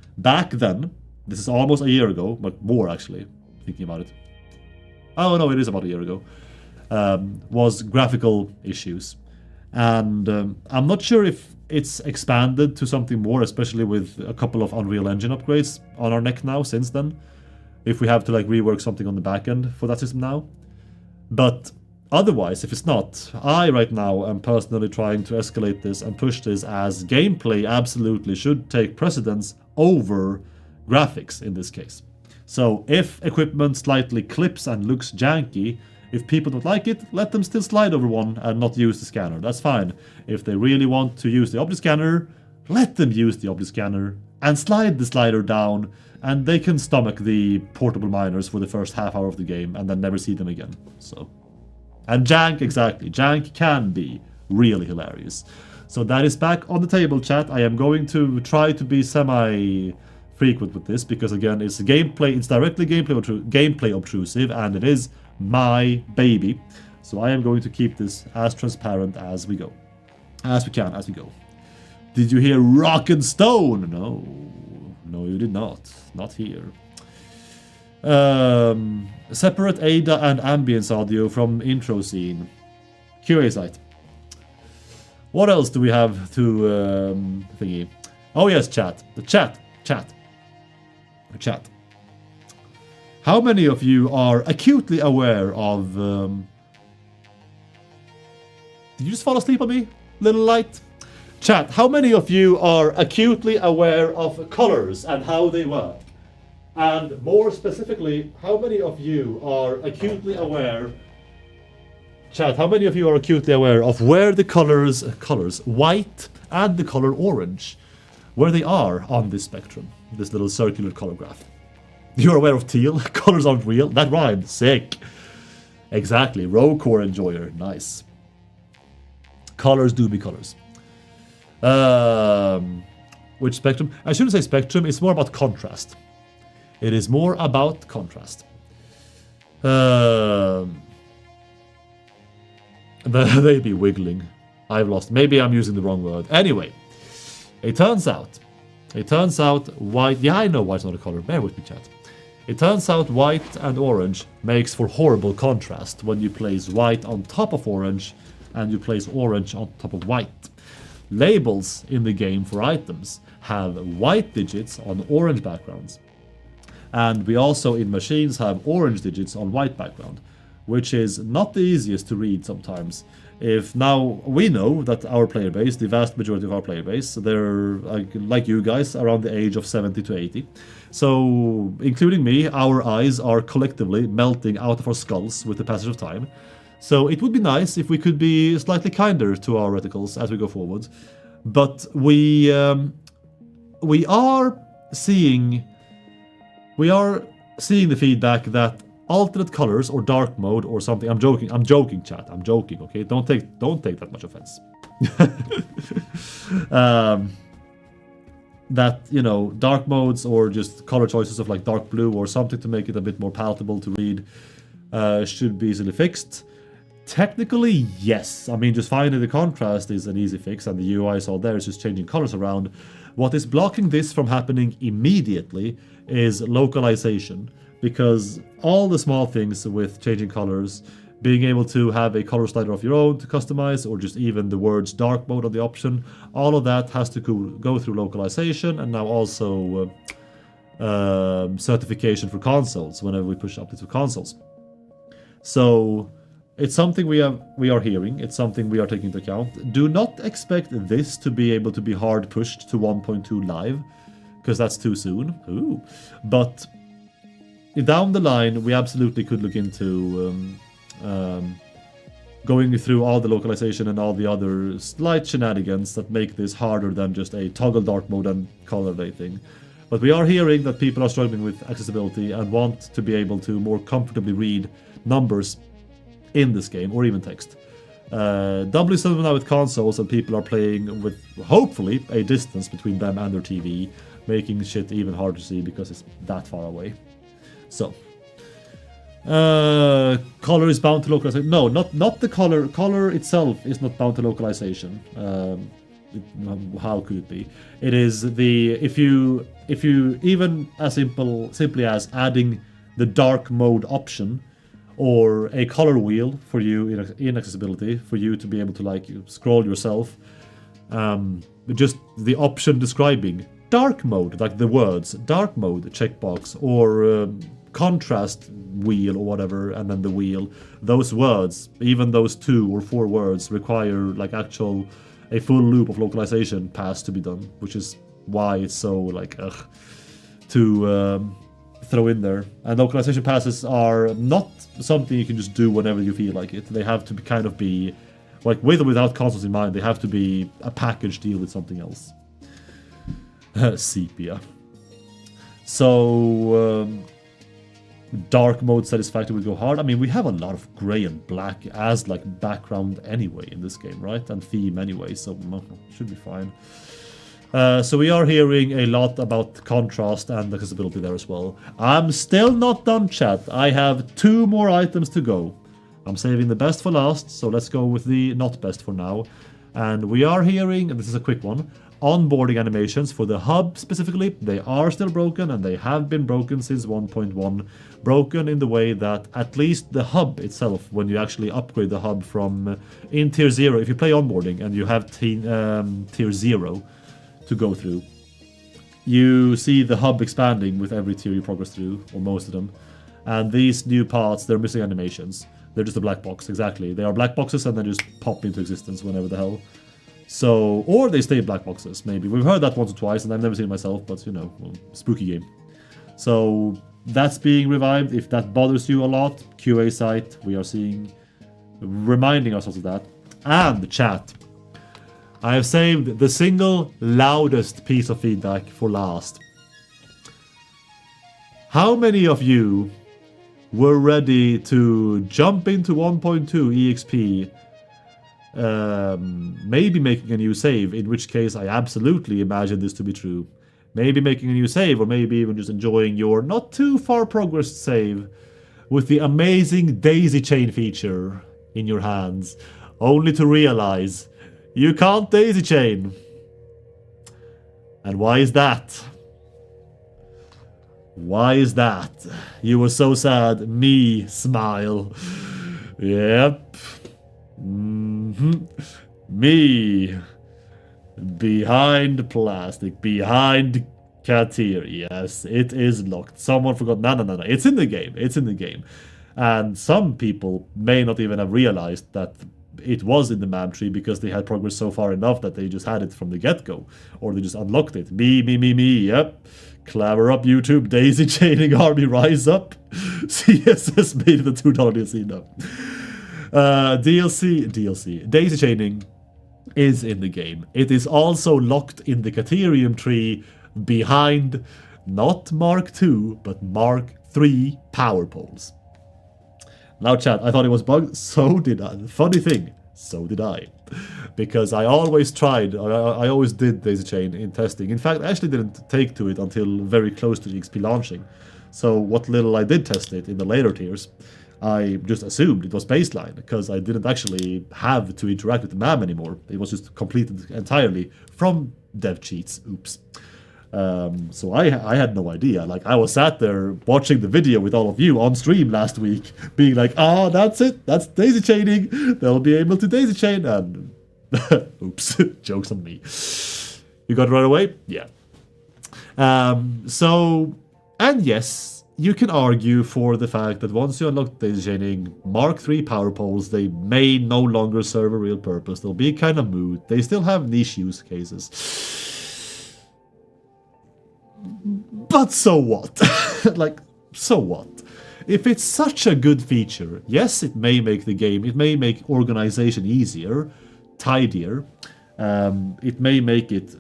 this is almost a year ago, but more actually, thinking about it. Oh no, it is about a year ago, was graphical issues. And I'm not sure if it's expanded to something more, especially with a couple of Unreal Engine upgrades on our neck now since then. If we have to like rework something on the back end for that system now. But otherwise, if it's not, I right now am personally trying to escalate this and push this as gameplay absolutely should take precedence over graphics in this case. So if equipment slightly clips and looks janky, if people don't like it, let them still slide over one and not use the scanner. That's fine. If they really want to use the object scanner, let them use the optic scanner and slide the slider down, and they can stomach the portable miners for the first half hour of the game and then never see them again. So, and jank, exactly. Jank can be really hilarious. So that is back on the table, chat. I am going to try to be semi-frequent with this because, again, it's gameplay. It's directly gameplay obtrusive, and it is my baby. So I am going to keep this as transparent as we go, as we go. Did you hear Rock and Stone? No, you did not. Not here. Separate ADA and ambience audio from intro scene. QA site. What else do we have to thingy? Oh yes, chat. The chat. How many of you are acutely aware of... Did you just fall asleep on me? Little light? Chat, how many of you are acutely aware of colors and how they work? And more specifically, how many of you are acutely aware... Chat, how many of you are acutely aware of where the colors white and the color orange, where they are on this spectrum, this little circular color graph? You're aware of teal? Colors aren't real? That rhymed. Sick. Exactly. Row core enjoyer. Nice. Colors do be colors. Which spectrum? I shouldn't say spectrum. It's more about contrast. It is more about contrast. They be wiggling. I've lost. Maybe I'm using the wrong word. Anyway, it turns out white. Yeah, I know white's not a color. Bear with me, chat. It turns out white and orange makes for horrible contrast when you place white on top of orange and you place orange on top of white. Labels in the game for items have white digits on orange backgrounds. And we also in machines have orange digits on white background, which is not the easiest to read sometimes. If now we know that our player base, the vast majority of our player base, they're like you guys, around the age of 70 to 80. So, including me, our eyes are collectively melting out of our skulls with the passage of time. So it would be nice if we could be slightly kinder to our reticles as we go forward. But we are seeing the feedback that alternate colors or dark mode or something. I'm joking, chat. I'm joking. Okay, don't take that much offense. That, you know, dark modes or just color choices of like dark blue or something to make it a bit more palatable to read should be easily fixed. Technically, yes. I mean, just finding the contrast is an easy fix, and the UI is all there. It's just changing colors around. What is blocking this from happening immediately is localization, because all the small things with changing colors, being able to have a color slider of your own to customize, or just even the words dark mode on the option, all of that has to go through localization, and now also certification for consoles whenever we push updates for consoles. So it's something we are hearing. It's something we are taking into account. Do not expect this to be able to be hard pushed to 1.2 live, because that's too soon. Ooh. But down the line, we absolutely could look into going through all the localization and all the other slight shenanigans that make this harder than just a toggle dark mode and color thing. But we are hearing that people are struggling with accessibility and want to be able to more comfortably read numbers in this game, or even text. Doubly so now with consoles, and people are playing with, hopefully, a distance between them and their TV, making shit even harder to see because it's that far away. So, color is bound to localization. No, not the color. Color itself is not bound to localization. How could it be? It is the if you even as simply as adding the dark mode option, or a color wheel for you in accessibility, for you to be able to like scroll yourself. Just the option describing dark mode, like the words dark mode checkbox, or contrast wheel or whatever, and then the wheel. Those words, even those 2 or 4 words, require like a full loop of localization pass to be done, which is why it's so like to throw in there. And localization passes are not something you can just do whenever you feel like it. They have to be like, with or without consoles in mind, they have to be a package deal with something else. Sepia. So, dark mode satisfactory will go hard. I mean, we have a lot of gray and black as like background anyway in this game, right? And theme anyway, so should be fine. So we are hearing a lot about contrast and accessibility there as well. I'm still not done, chat. I have 2 more items to go. I'm saving the best for last, so let's go with the not best for now. And we are hearing, and this is a quick one, onboarding animations for the hub specifically. They are still broken, and they have been broken since 1.1. Broken in the way that at least the hub itself, when you actually upgrade the hub from in tier 0, if you play onboarding and you have tier 0 to go through, you see the hub expanding with every tier you progress through, or most of them. And these new parts, they're missing animations. They're just a black box, exactly. They are black boxes and they just pop into existence whenever the hell. So, or they stay black boxes, maybe. We've heard that once or twice, and I've never seen it myself, but you know, well, spooky game. So, that's being revived. If that bothers you a lot, QA site, we are seeing, reminding ourselves of that. And the chat. I have saved the single loudest piece of feedback for last. How many of you were ready to jump into 1.2 EXP, maybe making a new save, in which case I absolutely imagine this to be true. Maybe making a new save, or maybe even just enjoying your not too far progressed save with the amazing daisy chain feature in your hands, only to realize you can't daisy chain. And why is that? Why is that? You were so sad. Me, smile. Yep. Me. Behind plastic. Behind Katir. Yes, it is locked. Someone forgot. No. It's in the game. It's in the game. And some people may not even have realized that it was in the MAM tree because they had progressed so far enough that they just had it from the get-go. Or they just unlocked it. Me. Yep. Clever up, YouTube. Daisy chaining army, rise up. CSS made the $2 DLC now. DLC. Daisy chaining is in the game. It is also locked in the Caterium tree behind not Mark II, but Mark III power poles. Now, chat, I thought it was bugged. So did I. Funny thing, so did I. Because I always tried, I always did daisy chain in testing. In fact, I actually didn't take to it until very close to the EXP launching. So what little I did test it in the later tiers, I just assumed it was baseline, because I didn't actually have to interact with the MAM anymore. It was just completed entirely from dev cheats. Oops. So I had no idea. Like, I was sat there watching the video with all of you on stream last week, being like, that's it, that's daisy chaining, they'll be able to daisy chain, and oops, joke's on me. You got it right away? Yeah. So, and yes, you can argue for the fact that once you unlock daisy chaining, Mark III power poles, they may no longer serve a real purpose. They'll be kind of moot. They still have niche use cases. But so what? Like, so what? If it's such a good feature, yes, it may make the game, it may make organization easier, tidier, it may make it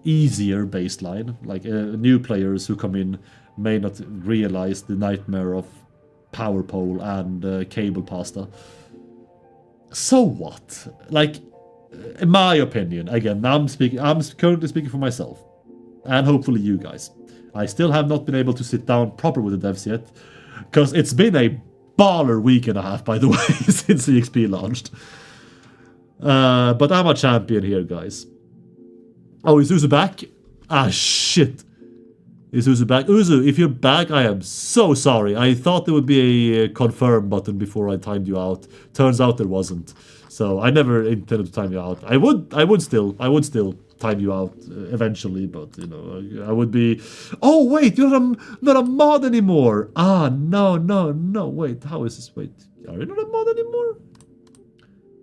easier baseline, like new players who come in may not realize the nightmare of power pole and cable pasta. So what? Like, in my opinion, again, I'm currently speaking for myself, and hopefully you guys. I still have not been able to sit down proper with the devs yet, because it's been a baller week and a half, by the way, since EXP launched. But I'm a champion here, guys. Oh, is Uzu back? Ah, shit. Is Uzu back? Uzu, if you're back, I am so sorry. I thought there would be a confirm button before I timed you out. Turns out there wasn't. So I never intended to time you out. I would still time you out eventually, but you know, I would be. Oh wait, you're not a mod anymore. Ah, no. Wait, how is this? Wait, are you not a mod anymore?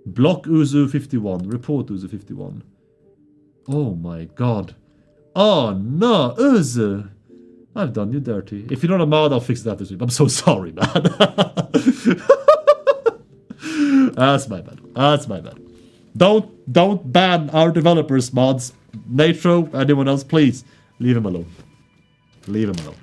Block Uzu 51. Report Uzu 51. Oh my god. Oh no, Uzu. I've done you dirty. If you're not a mod, I'll fix that this week. I'm so sorry, man. That's my bad. Don't ban our developers, mods. Natro, anyone else, please leave him alone. Leave him alone.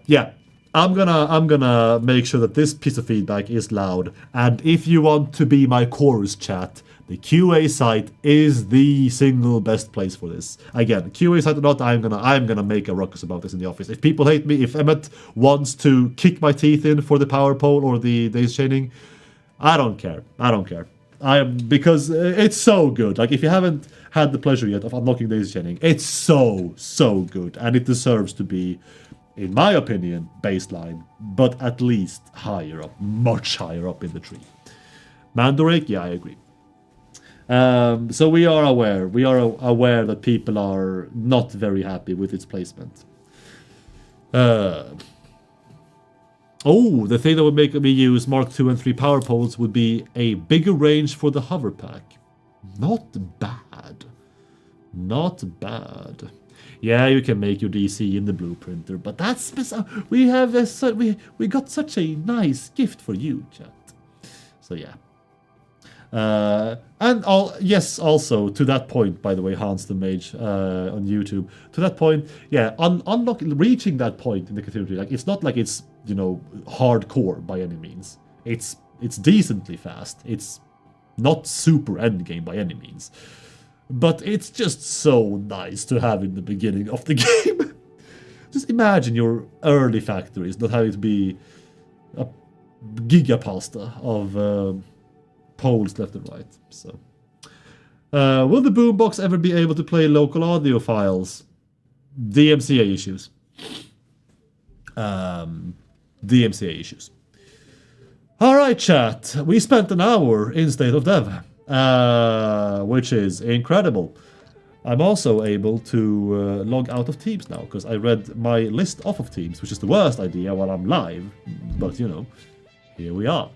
Yeah. I'm gonna make sure that this piece of feedback is loud. And if you want to be my chorus chat, the QA site is the single best place for this. Again, QA site or not, I'm gonna make a ruckus about this in the office. If people hate me, if Emmett wants to kick my teeth in for the power pole or the daisy chaining, I don't care. Because it's so good. Like, if you haven't had the pleasure yet of unlocking daisy chaining, it's so good, and it deserves to be, in my opinion, baseline, but at least higher up, much higher up in the tree. Mandorake, yeah, I agree. So we are aware that people are not very happy with its placement. The thing that would make me use Mark 2 and 3 power poles would be a bigger range for the hover pack. Not bad. Yeah, you can make your DC in the blueprinter, but that's we got such a nice gift for you, chat. So yeah. Also to that point, by the way, Hans the Mage on YouTube. To that point, yeah, reaching that point in the category, like, it's not like it's, hardcore by any means. It's decently fast. It's not super endgame by any means. But it's just so nice to have in the beginning of the game. Just imagine your early factories not having to be a gigapasta of poles left and right. So, will the boombox ever be able to play local audio files? DMCA issues. DMCA issues. All right, chat. We spent an hour in State of Dev. Which is incredible. I'm also able to log out of Teams now, because I read my list off of Teams, which is the worst idea while I'm live, but here we are.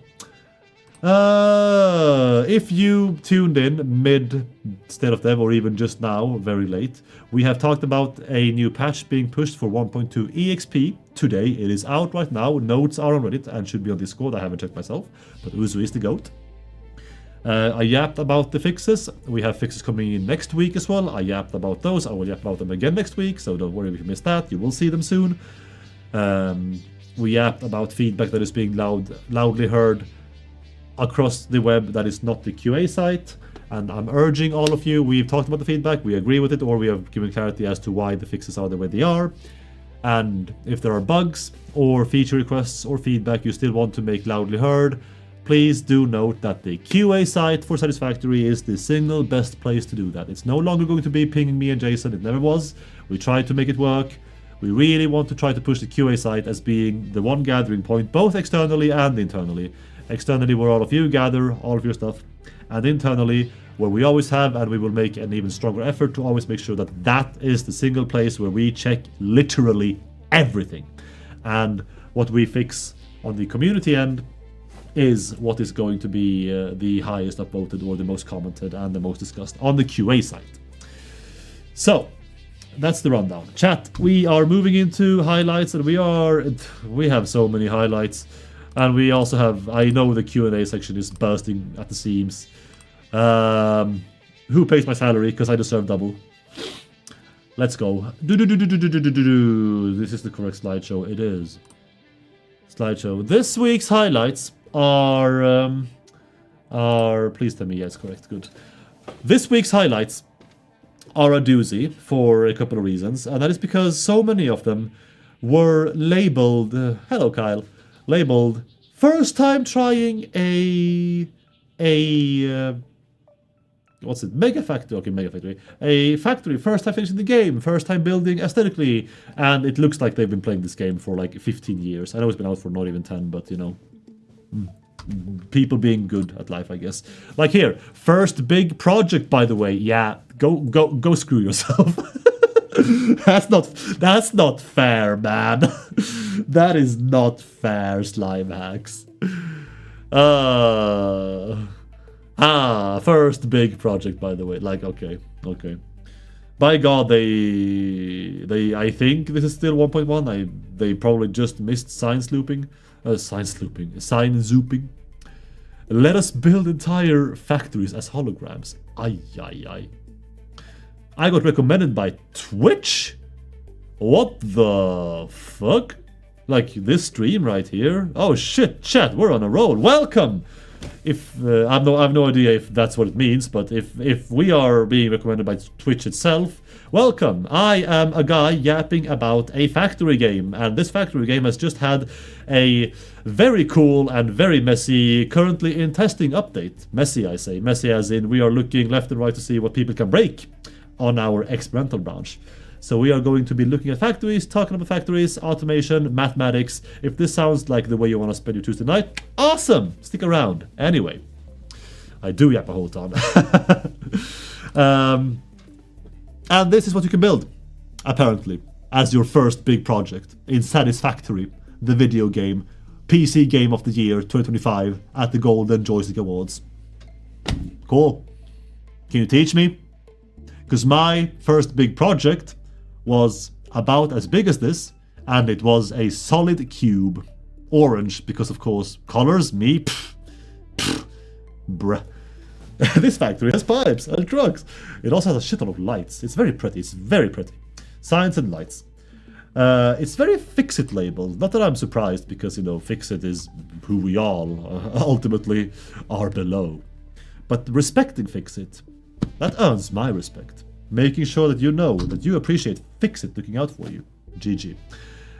If you tuned in mid State of Dev, or even just now, very late, we have talked about a new patch being pushed for 1.2 EXP today. It is out right now. Notes are on Reddit and should be on Discord. I haven't checked myself, but Uzu is the GOAT. I yapped about the fixes. We have fixes coming in next week as well. I yapped about those. I will yap about them again next week, so don't worry if you missed that. You will see them soon. We yapped about feedback that is being loudly heard across the web that is not the QA site. And I'm urging all of you, we've talked about the feedback, we agree with it, or we have given clarity as to why the fixes are the way they are. And if there are bugs or feature requests or feedback you still want to make loudly heard, please do note that the QA site for Satisfactory is the single best place to do that. It's no longer going to be pinging me and Jason. It never was. We tried to make it work. We really want to try to push the QA site as being the one gathering point, both externally and internally. Externally, where all of you gather all of your stuff, and internally, where we always have, and we will make an even stronger effort to always make sure that that is the single place where we check literally everything. And what we fix on the community end is what is going to be the highest upvoted or the most commented and the most discussed on the QA site. So, that's the rundown. Chat, we are moving into highlights, and we have so many highlights. And we also have, I know the Q&A section is bursting at the seams. Who pays my salary? Because I deserve double. Let's go. This is the correct slideshow. It is. Slideshow. This week's highlights are please tell me yes, correct, good. This week's highlights are a doozy for a couple of reasons, and that is because so many of them were labeled, hello Kyle, labeled first time trying a what's it, mega factory, okay, mega factory, a factory, first time finishing the game, first time building aesthetically, and it looks like they've been playing this game for like 15 years. I know it's been out for not even 10, but people being good at life, I guess. Like here, first big project, by the way. Yeah, go screw yourself. That's not fair, man. That is not fair, slime hacks. First big project, by the way. Like, okay. By God, they I think this is still 1.1. They probably just missed sign zooping. Let us build entire factories as holograms. Ay, ay, ay. I got recommended by Twitch? What the fuck? Like this stream right here? Oh shit, chat, we're on a roll. Welcome! If I've no idea if that's what it means, but if we are being recommended by Twitch itself, welcome. I am a guy yapping about a factory game, and this factory game has just had a very cool and very messy, currently in testing update. Messy, I say. Messy as in we are looking left and right to see what people can break on our experimental branch. So we are going to be looking at factories, talking about factories, automation, mathematics. If this sounds like the way you want to spend your Tuesday night, awesome! Stick around. Anyway, I do yap a whole ton. And this is what you can build, apparently, as your first big project in Satisfactory, the video game, PC Game of the Year 2025 at the Golden Joystick Awards. Cool. Can you teach me? Because my first big project was about as big as this, and it was a solid cube. Orange, because of course, colors, me, bruh. This factory has pipes and trucks. It also has a shit ton of lights. It's very pretty, it's very pretty. Science and lights. It's very Fix-It labeled. Not that I'm surprised, because, you know, Fix-It is who we all ultimately are below. But respecting Fix-It, that earns my respect. Making sure that you know that you appreciate Fix-It looking out for you. GG.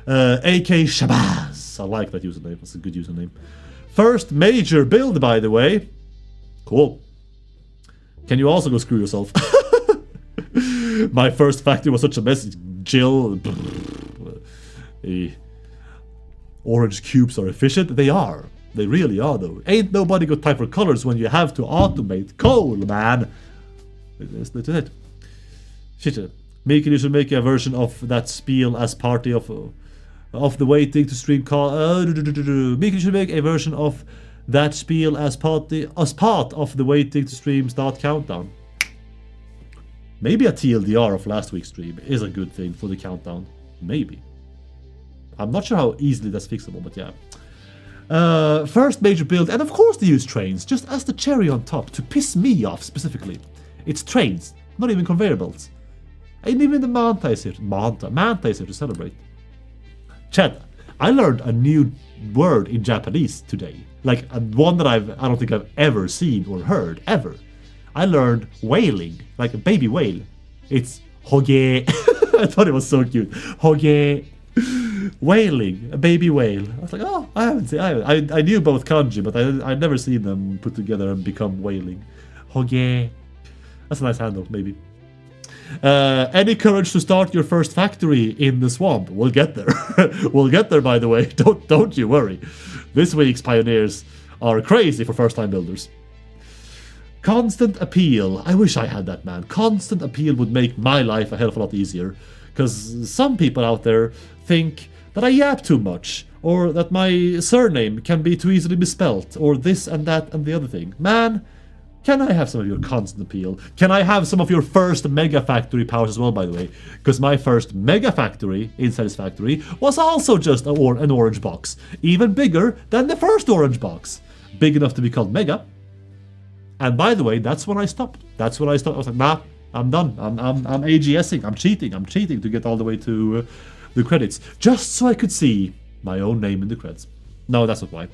AK Shabazz. I like that username. That's a good username. First major build, by the way. Cool. Can you also go screw yourself? My first factory was such a mess. Jill. Orange cubes are efficient. They are. They really are, though. Ain't nobody got time for colors when you have to automate coal, man. That's it. Shit. Miki, you should make a version of that spiel as party of the waiting to stream call. Miki, you should make a version of that spiel as part of the waiting to stream start countdown. Maybe a TLDR of last week's stream is a good thing for the countdown. Maybe. I'm not sure how easily that's fixable, but yeah. First major build, and of course they use trains, just as the cherry on top, to piss me off specifically. It's trains, not even conveyor belts. And even the Manta is here. Manta is here to celebrate. Chat, I learned a new word in Japanese today. Like one that I don't think I've ever seen or heard, ever. I learned wailing, like a baby whale. It's hoge. I thought it was so cute. Hoge. Wailing, a baby whale. I was like, oh, I haven't seen. I knew both kanji, but I'd never seen them put together and become wailing. Hoge. That's a nice handle, maybe. Any courage to start your first factory in the swamp? We'll get there. We'll get there, by the way. Don't you worry. This week's pioneers are crazy for first-time builders. Constant appeal. I wish I had that, man. Constant appeal would make my life a hell of a lot easier. Because some people out there think that I yap too much, or that my surname can be too easily misspelt, or this and that and the other thing. Man, can I have some of your constant appeal? Can I have some of your first mega factory powers as well, by the way? Because my first mega factory in Satisfactory was also just an orange box. Even bigger than the first orange box. Big enough to be called mega. And by the way, that's when I stopped. I was like, nah, I'm done. I'm AGSing. I'm cheating to get all the way to the credits. Just so I could see my own name in the credits. No, that's not why.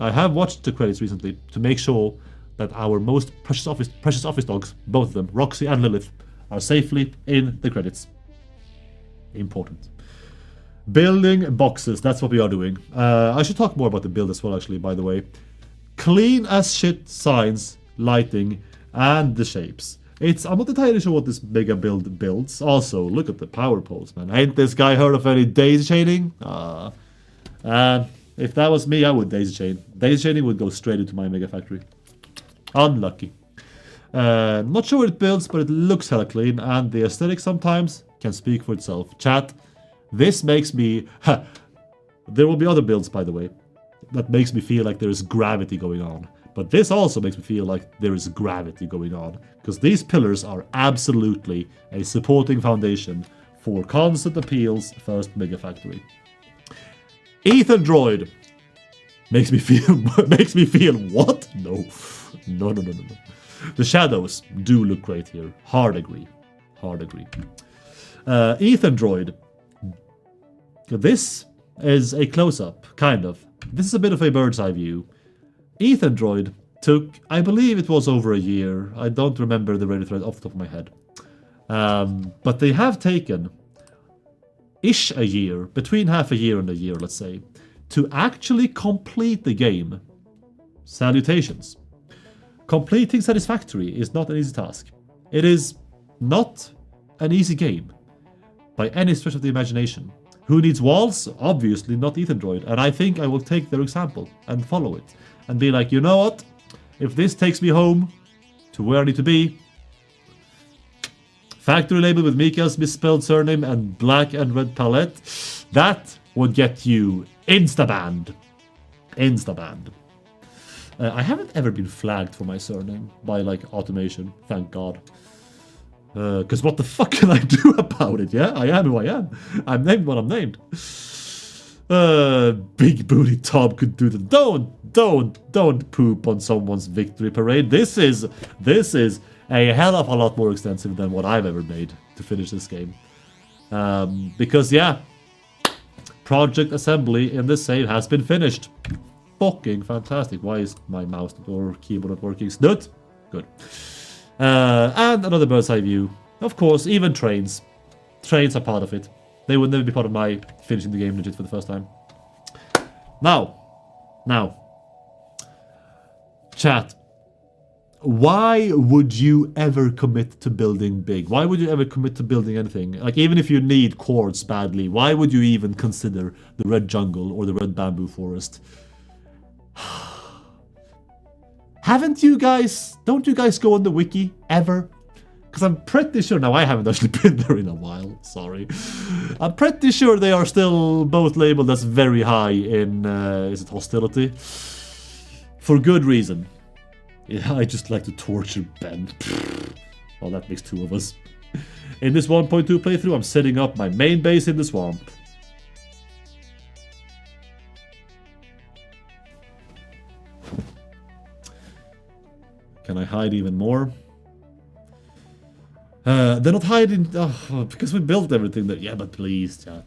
I have watched the credits recently to make sure that our most precious office dogs, both of them, Roxy and Lilith, are safely in the credits. Important. Building boxes, that's what we are doing. I should talk more about the build as well, actually, by the way. Clean as shit signs, lighting, and the shapes. I'm not entirely sure what this mega build builds. Also, look at the power poles, man. Ain't this guy heard of any daisy chaining? If that was me, I would daisy chain. Daisy chaining would go straight into my mega factory. Unlucky. Not sure what it builds, but it looks hella clean, and the aesthetic sometimes can speak for itself. Chat, this makes me... There will be other builds, by the way, that makes me feel like there is gravity going on. But this also makes me feel like there is gravity going on, because these pillars are absolutely a supporting foundation for Constant Appeal's first mega factory. Ethan Droid. Makes me feel makes me feel what? No. No. The shadows do look great here. Hard agree. Ethan Droid. This is a close-up, kind of. This is a bit of a bird's eye view. Ethan Droid took, I believe it was over a year. I don't remember the radio thread off the top of my head. But they have taken ish a year, between half a year and a year, let's say, to actually complete the game. Salutations. Completing Satisfactory is not an easy task. It is not an easy game, by any stretch of the imagination. Who needs walls? Obviously not Ethan Droid, and I think I will take their example and follow it, and be like, you know what? If this takes me home to where I need to be, factory label with Mika's misspelled surname and black and red palette, that would get you insta-banned. I haven't ever been flagged for my surname by, like, automation, thank God. Because what the fuck can I do about it, yeah? I am who I am. I'm named what I'm named. Big booty Tom could do that. Don't poop on someone's victory parade. This is a hell of a lot more extensive than what I've ever made to finish this game. Because, yeah, project assembly in this save has been finished. Fucking fantastic. Why is my mouse or keyboard not working? Snut? Good. And another bird's eye view. Of course, even trains. Trains are part of it. They would never be part of my finishing the game legit for the first time. Now. Chat. Why would you ever commit to building big? Why would you ever commit to building anything? Like, even if you need quartz badly, why would you even consider the red jungle or the red bamboo forest? Don't you guys go on the wiki ever? Because I'm pretty sure, now I haven't actually been there in a while, sorry. I'm pretty sure they are still both labeled as very high in, is it hostility? For good reason. Yeah, I just like to torture Ben. Well, that makes two of us. In this 1.2 playthrough, I'm setting up my main base in the swamp. Can I hide even more? They're not hiding because we built everything that. Yeah, but please, chat.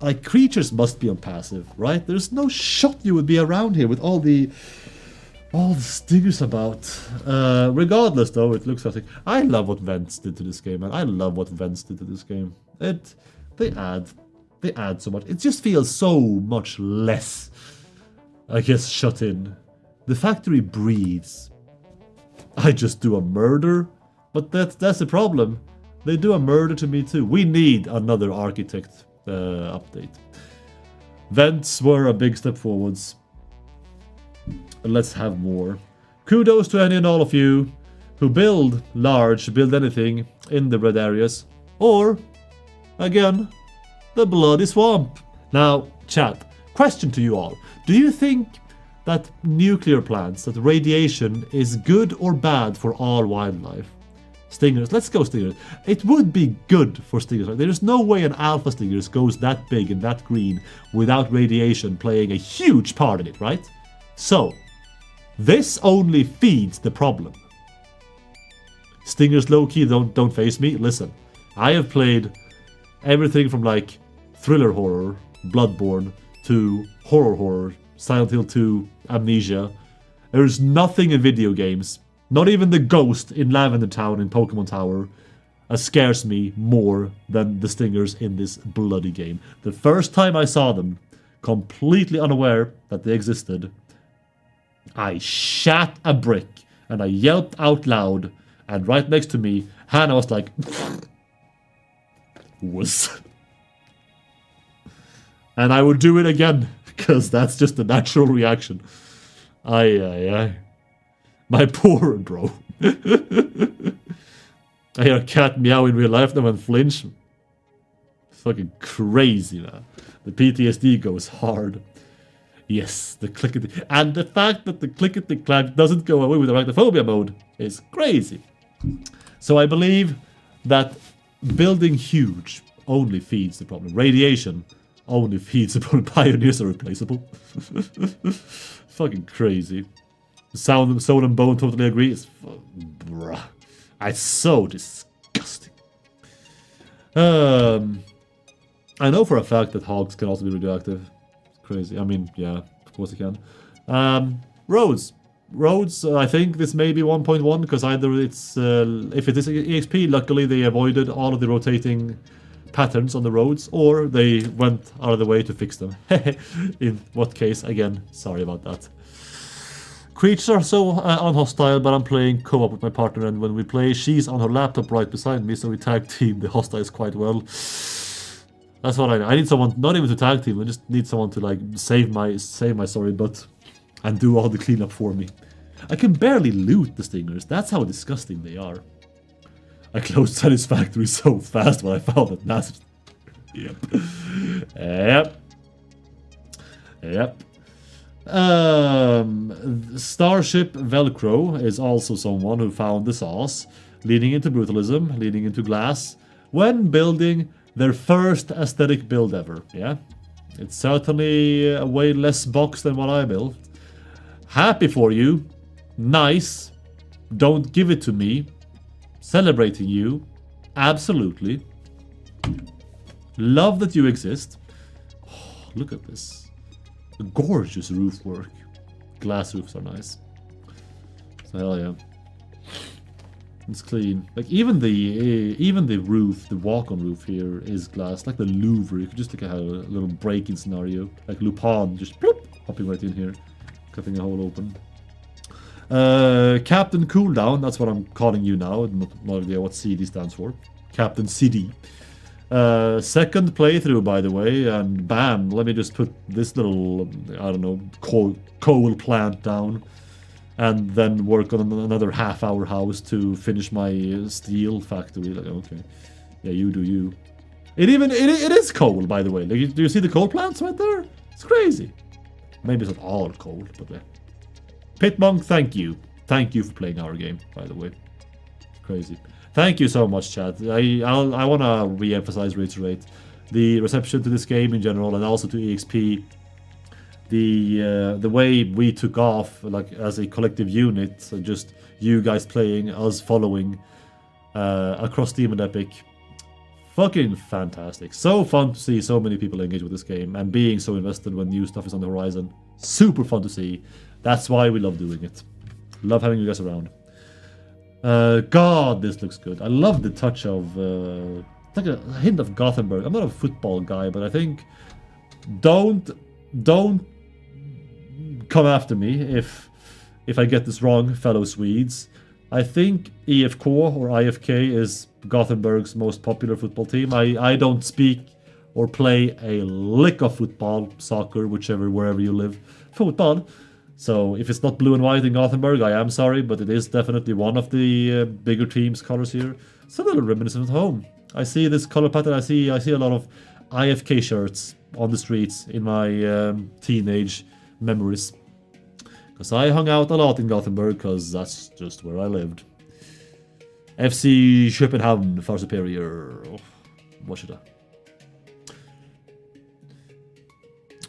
Like, creatures must be on passive, right? There's no shot you would be around here with all the stingers about. Regardless, though, it looks like I love what Vents did to this game, man. I love what Vents did to this game. They add so much. It just feels so much less, I guess, shut in. The factory breathes. I just do a murder, but that's the problem. They do a murder to me too. We need another architect update. Vents were a big step forwards. Let's have more. Kudos to any and all of you who build anything in the red areas. Or, again, the bloody swamp. Now, chat, question to you all. Do you think that nuclear plants, that radiation is good or bad for all wildlife? Stingers, let's go stingers. It would be good for stingers. Right? There's no way an alpha stingers goes that big and that green without radiation playing a huge part in it, right? So, this only feeds the problem. Stingers low-key don't face me. Listen, I have played everything from like thriller horror, Bloodborne, to horror, Silent Hill 2, Amnesia. There's nothing in video games, not even the ghost in Lavender Town in Pokemon Tower, scares me more than the stingers in this bloody game. The first time I saw them, completely unaware that they existed, I shat a brick and I yelped out loud, and right next to me, Hannah was like, "Wuss." And I would do it again, because that's just a natural reaction. Aye. My poor bro. I hear a cat meow in real life now and flinch. Fucking crazy, man. The PTSD goes hard. Yes, the clickety... And the fact that the clickety-clack doesn't go away with the arachnophobia mode is crazy. So I believe that building huge only feeds the problem. Radiation only feeds upon pioneers are replaceable. Fucking crazy. Sound, Soul and Bone totally agree. Bruh. It's so disgusting. I know for a fact that hogs can also be radioactive. It's crazy. I mean, yeah, of course it can. Roads. Roads, I think this may be 1.1, because either it's... if it is EXP, luckily they avoided all of the rotating patterns on the roads, or they went out of the way to fix them. In what case, again, sorry about that. Creatures are so unhostile, but I'm playing co-op with my partner, and when we play, she's on her laptop right beside me, so we tag team the hostiles quite well. That's what I need. I need someone, not even to tag team, I just need someone to like save my sorry butt and do all the cleanup for me. I can barely loot the stingers, that's how disgusting they are. I closed Satisfactory so fast when I found that massive... Yep. Starship Velcro is also someone who found the sauce, leading into brutalism, leading into glass, when building their first aesthetic build ever. Yeah, it's certainly a way less box than what I built. Happy for you. Nice. Don't give it to me. Celebrating you. Absolutely. Love that you exist. Oh, look at this. Gorgeous roof work. Glass roofs are nice. So hell yeah. It's clean. Like even the roof, the walk-on roof here is glass. Like the Louvre. You could just like have a little break-in scenario. Like Lupin, just bloop, hopping right in here, cutting a hole open. Captain Cooldown, that's what I'm calling you now. No idea what CD stands for. Captain CD. Second playthrough, by the way, and bam, let me just put this little, I don't know, coal plant down, and then work on another half-hour house to finish my steel factory. Like, okay, yeah, you do you. It is coal, by the way. Like, do you see the coal plants right there? It's crazy. Maybe it's not all coal, but yeah. Pitmonk, thank you. Thank you for playing our game, by the way. It's crazy. Thank you so much, chat. I want to re-emphasize, reiterate the reception to this game in general, and also to EXP. The way we took off, like as a collective unit, so just you guys playing, us following across Steam and Epic. Fucking fantastic. So fun to see so many people engage with this game and being so invested when new stuff is on the horizon. Super fun to see. That's why we love doing it. Love having you guys around. God, this looks good. I love the touch of... it's like a hint of Gothenburg. I'm not a football guy, but I think... Don't come after me if I get this wrong, fellow Swedes. I think EFK or IFK is Gothenburg's most popular football team. I don't speak or play a lick of football, soccer, wherever you live. Football. So if it's not blue and white in Gothenburg, I am sorry, but it is definitely one of the bigger team's colors here. It's a little reminiscent of home. I see this color pattern. I see a lot of IFK shirts on the streets in my teenage memories. Because I hung out a lot in Gothenburg, because that's just where I lived. FC Köpenhamn, far superior. Oh, what should I?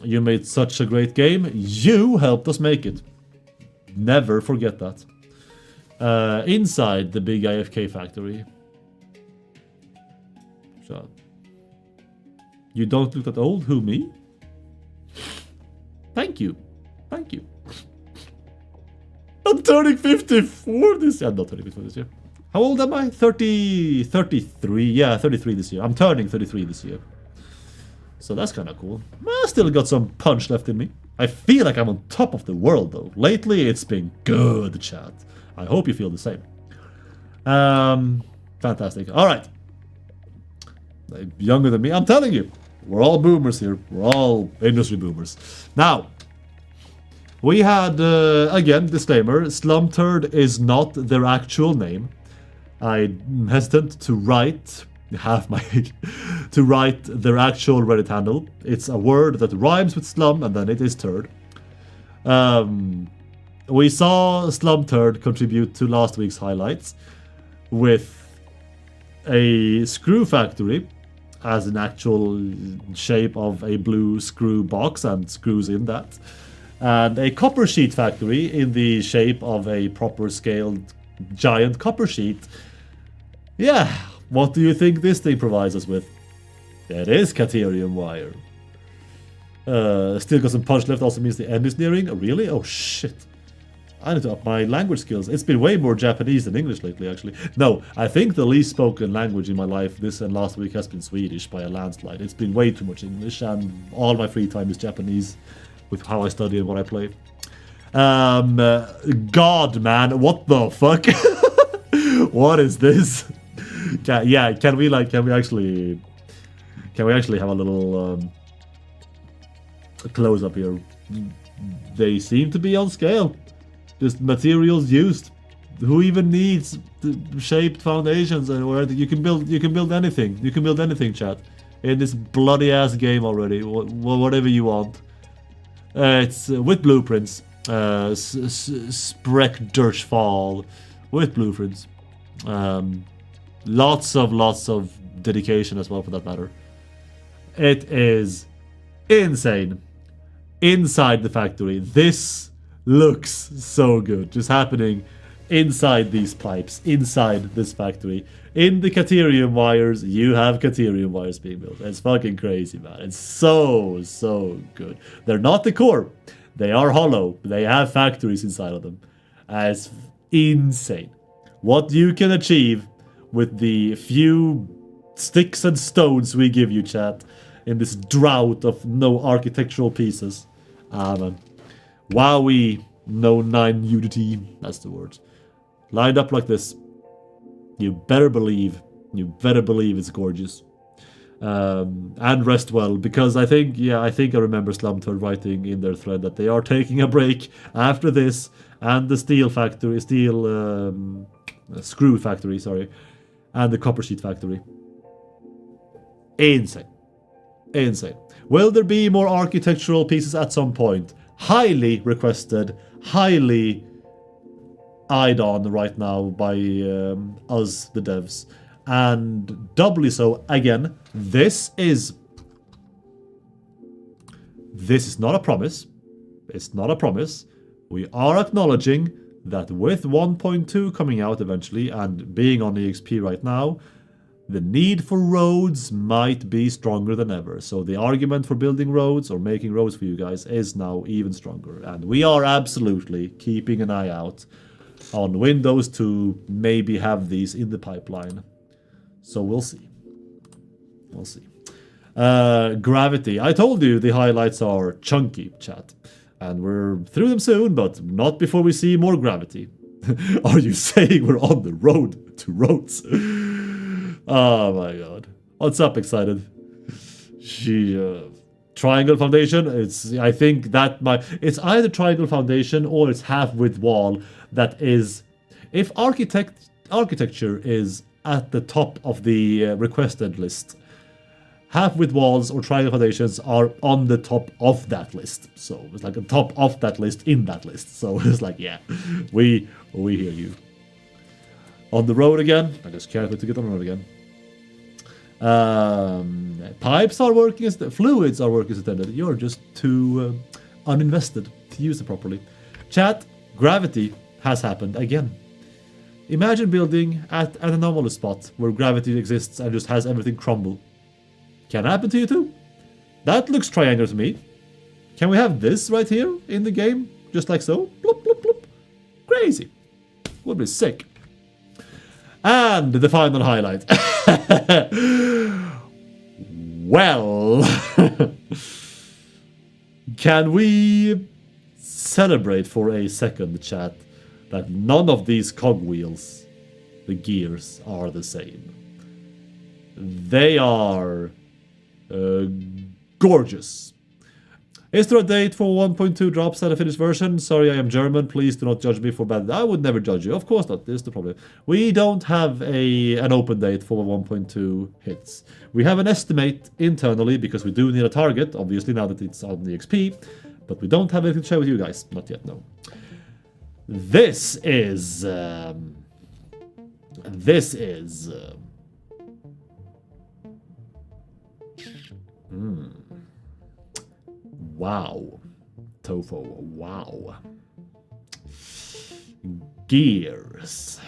You made such a great game. You helped us make it. Never forget that. Inside the big IFK factory. So, you don't look that old? Who, me? Thank you. Thank you. I'm turning 54 this year. I'm not turning 54 this year. How old am I? 33. Yeah, 33 this year. I'm turning 33 this year. So that's kind of cool. I still got some punch left in me. I feel like I'm on top of the world, though. Lately, it's been good, chat. I hope you feel the same. Fantastic. All right. Younger than me. I'm telling you. We're all boomers here. We're all industry boomers. Now, we had, again, disclaimer. Slumturd is not their actual name. I'm hesitant to write... to write their actual Reddit handle. It's a word that rhymes with slum, and then it is turd. We saw Slumturd contribute to last week's highlights with a screw factory as an actual shape of a blue screw box and screws in that. And a copper sheet factory in the shape of a proper scaled giant copper sheet. Yeah, what do you think this thing provides us with? It is Caterium wire. Still got some punch left, also means the end is nearing. Oh, really? Oh shit. I need to up my language skills. It's been way more Japanese than English lately, actually. No, I think the least spoken language in my life this and last week has been Swedish by a landslide. It's been way too much English, and all my free time is Japanese with how I study and what I play. God, man, what the fuck? What is this? Can we actually have a little close up here? They seem to be on scale. Just materials used. Who even needs shaped foundations? Or you can build anything. You can build anything, chat. In this bloody ass game already. Whatever you want. It's with blueprints. Sprek Dirchfall with blueprints. Lots of dedication as well, for that matter. It is insane. Inside the factory, this looks so good. Just happening inside these pipes, inside this factory. In the Caterium wires, you have Caterium wires being built. It's fucking crazy, man. It's so good. They're not the core. They are hollow. They have factories inside of them. It's insane. What you can achieve with the few sticks and stones we give you, chat, in this drought of no architectural pieces. Man. Wowie, no 9 Unity, that's the word. Lined up like this. You better believe it's gorgeous. And rest well, because I think I remember Slumturd writing in their thread that they are taking a break after this and the screw factory, sorry, and the copper sheet factory. Insane. Will there be more architectural pieces at some point? Highly requested, highly eyed on right now by us, the devs. And doubly so, again, this is not a promise. It's not a promise. We are acknowledging that with 1.2 coming out eventually and being on EXP right now, the need for roads might be stronger than ever. So the argument for building roads or making roads for you guys is now even stronger. And we are absolutely keeping an eye out on Windows to maybe have these in the pipeline. So we'll see. Gravity. I told you the highlights are chunky, chat. And we're through them soon, but not before we see more gravity. Are you saying we're on the road to roads? Oh my god. What's up, excited? Triangle foundation. It's either triangle foundation or it's half-width wall that is. If architecture is at the top of the requested list, half-width walls or triangle foundations are on the top of that list. So it's like on top of that list in that list. So it's like, yeah, we hear you. On the road again. I just can't wait to get on the road again. Pipes are working as fluids are working as intended. You're just too uninvested to use it properly. Chat, gravity has happened again. Imagine building at an anomalous spot where gravity exists and just has everything crumble. Can happen to you too. That looks triangular to me. Can we have this right here in the game? Just like so? Bloop, bloop, bloop. Crazy. Would be sick. And the final highlight. Well, can we celebrate for a second, chat, that none of these cogwheels, the gears, are the same? They are gorgeous. Is there a date for 1.2 drops at a finished version? Sorry, I am German. Please do not judge me for bad. I would never judge you. Of course not. This is the problem. We don't have an open date for 1.2 hits. We have an estimate internally because we do need a target, obviously, now that it's on the EXP. But we don't have anything to share with you guys. Not yet, no. This is Wow. Tofu, wow. Gears.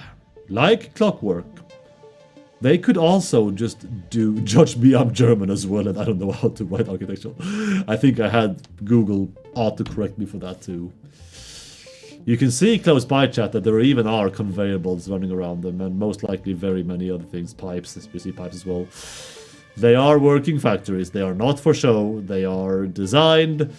Like clockwork. They could also just do, judge me, I'm German as well, and I don't know how to write architectural. I think I had Google auto-correct me for that too. You can see close by, chat, that there even are conveyor belts running around them, and most likely very many other things, pipes, SPC pipes as well. They are working factories, they are not for show, they are designed,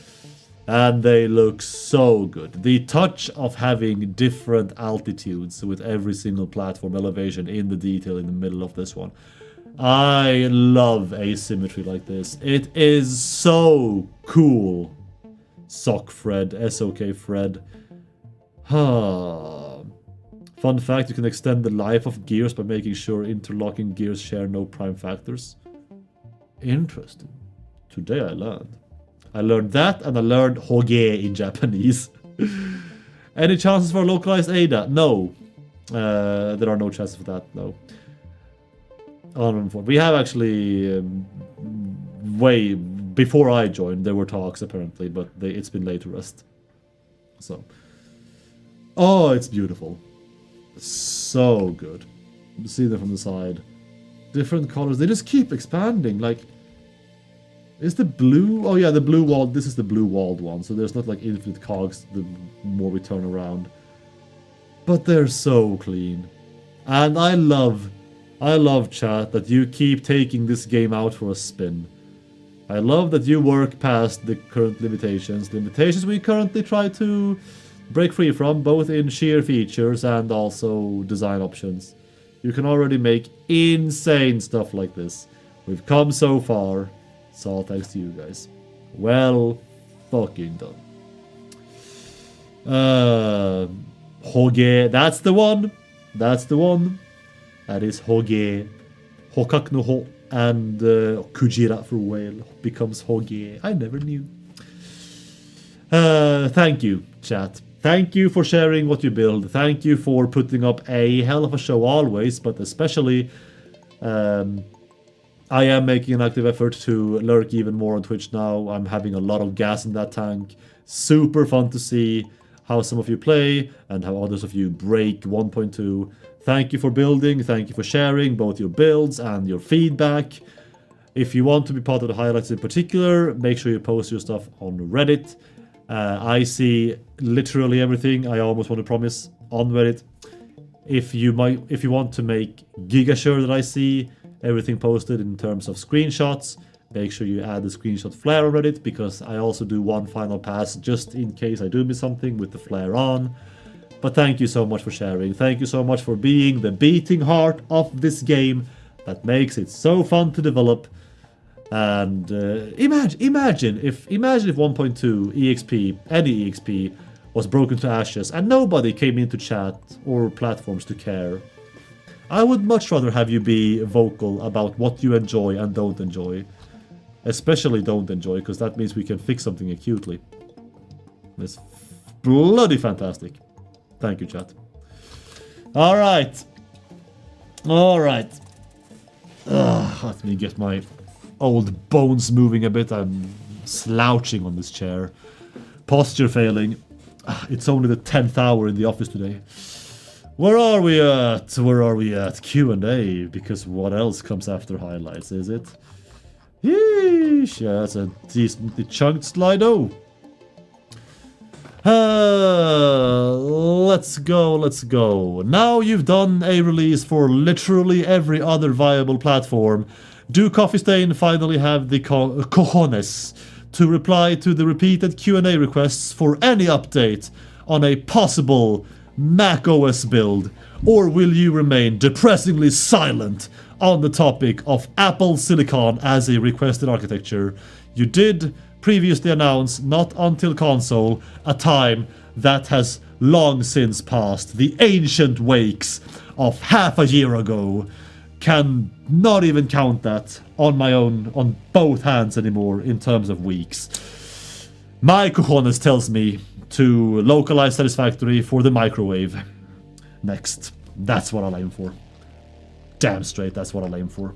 and they look so good. The touch of having different altitudes with every single platform elevation in the detail in the middle of this one. I love asymmetry like this. It is so cool. Sock Fred, SOK Fred. Fun fact, you can extend the life of gears by making sure interlocking gears share no prime factors. Interesting. Today I learned. I learned that, and I learned hoge in Japanese. Any chances for localized Ada? No. There are no chances for that, no. We have actually, way before I joined, there were talks apparently, but it's been laid to rest. So. Oh, it's beautiful. So good. See them from the side. Different colors. They just keep expanding. Like, is the blue? Oh yeah, the blue walled. This is the blue walled one. So there's not like infinite cogs the more we turn around. But they're so clean. And I love chat that you keep taking this game out for a spin. I love that you work past the current limitations. Limitations we currently try to break free from, both in sheer features and also design options. You can already make insane stuff like this. We've come so far. It's all thanks to you guys. Well fucking done. Hoge, that's the one. That's the one. That is Hoge. Hokak no Ho and Kujira for whale becomes Hoge. I never knew. Thank you, chat. Thank you for sharing what you build. Thank you for putting up a hell of a show always, but especially I am making an active effort to lurk even more on Twitch now. I'm having a lot of gas in that tank. Super fun to see how some of you play and how others of you break 1.2. Thank you for building. Thank you for sharing both your builds and your feedback. If you want to be part of the highlights in particular, make sure you post your stuff on Reddit. I see literally everything. I almost want to promise on Reddit. If you want to make giga sure that I see everything posted in terms of screenshots, make sure you add the screenshot flare on Reddit, because I also do one final pass just in case I do miss something with the flare on. But thank you so much for sharing. Thank you so much for being the beating heart of this game that makes it so fun to develop. And imagine if 1.2 EXP, any EXP, was broken to ashes and nobody came into chat or platforms to care. I would much rather have you be vocal about what you enjoy and don't enjoy. Especially don't enjoy, because that means we can fix something acutely. It's bloody fantastic. Thank you, chat. Alright. Alright. Let me get my old bones moving a bit. I'm slouching on this chair. Posture failing. It's only the 10th hour in the office today. Where are we at? Where are we at? Q&A, because what else comes after highlights, is it? Yeesh, yeah, that's a decently chunked Slido. Let's go. Now you've done a release for literally every other viable platform. Do Coffee Stain finally have the cojones to reply to the repeated Q&A requests for any update on a possible Mac OS build, or will you remain depressingly silent on the topic of Apple Silicon as a requested architecture? You did previously announce not until console, a time that has long since passed. The ancient wakes of half a year ago. Can not even count that on my own, on both hands anymore in terms of weeks. My cojones tells me to localize Satisfactory for the microwave. Next. That's what I'll aim for. Damn straight, that's what I'll aim for.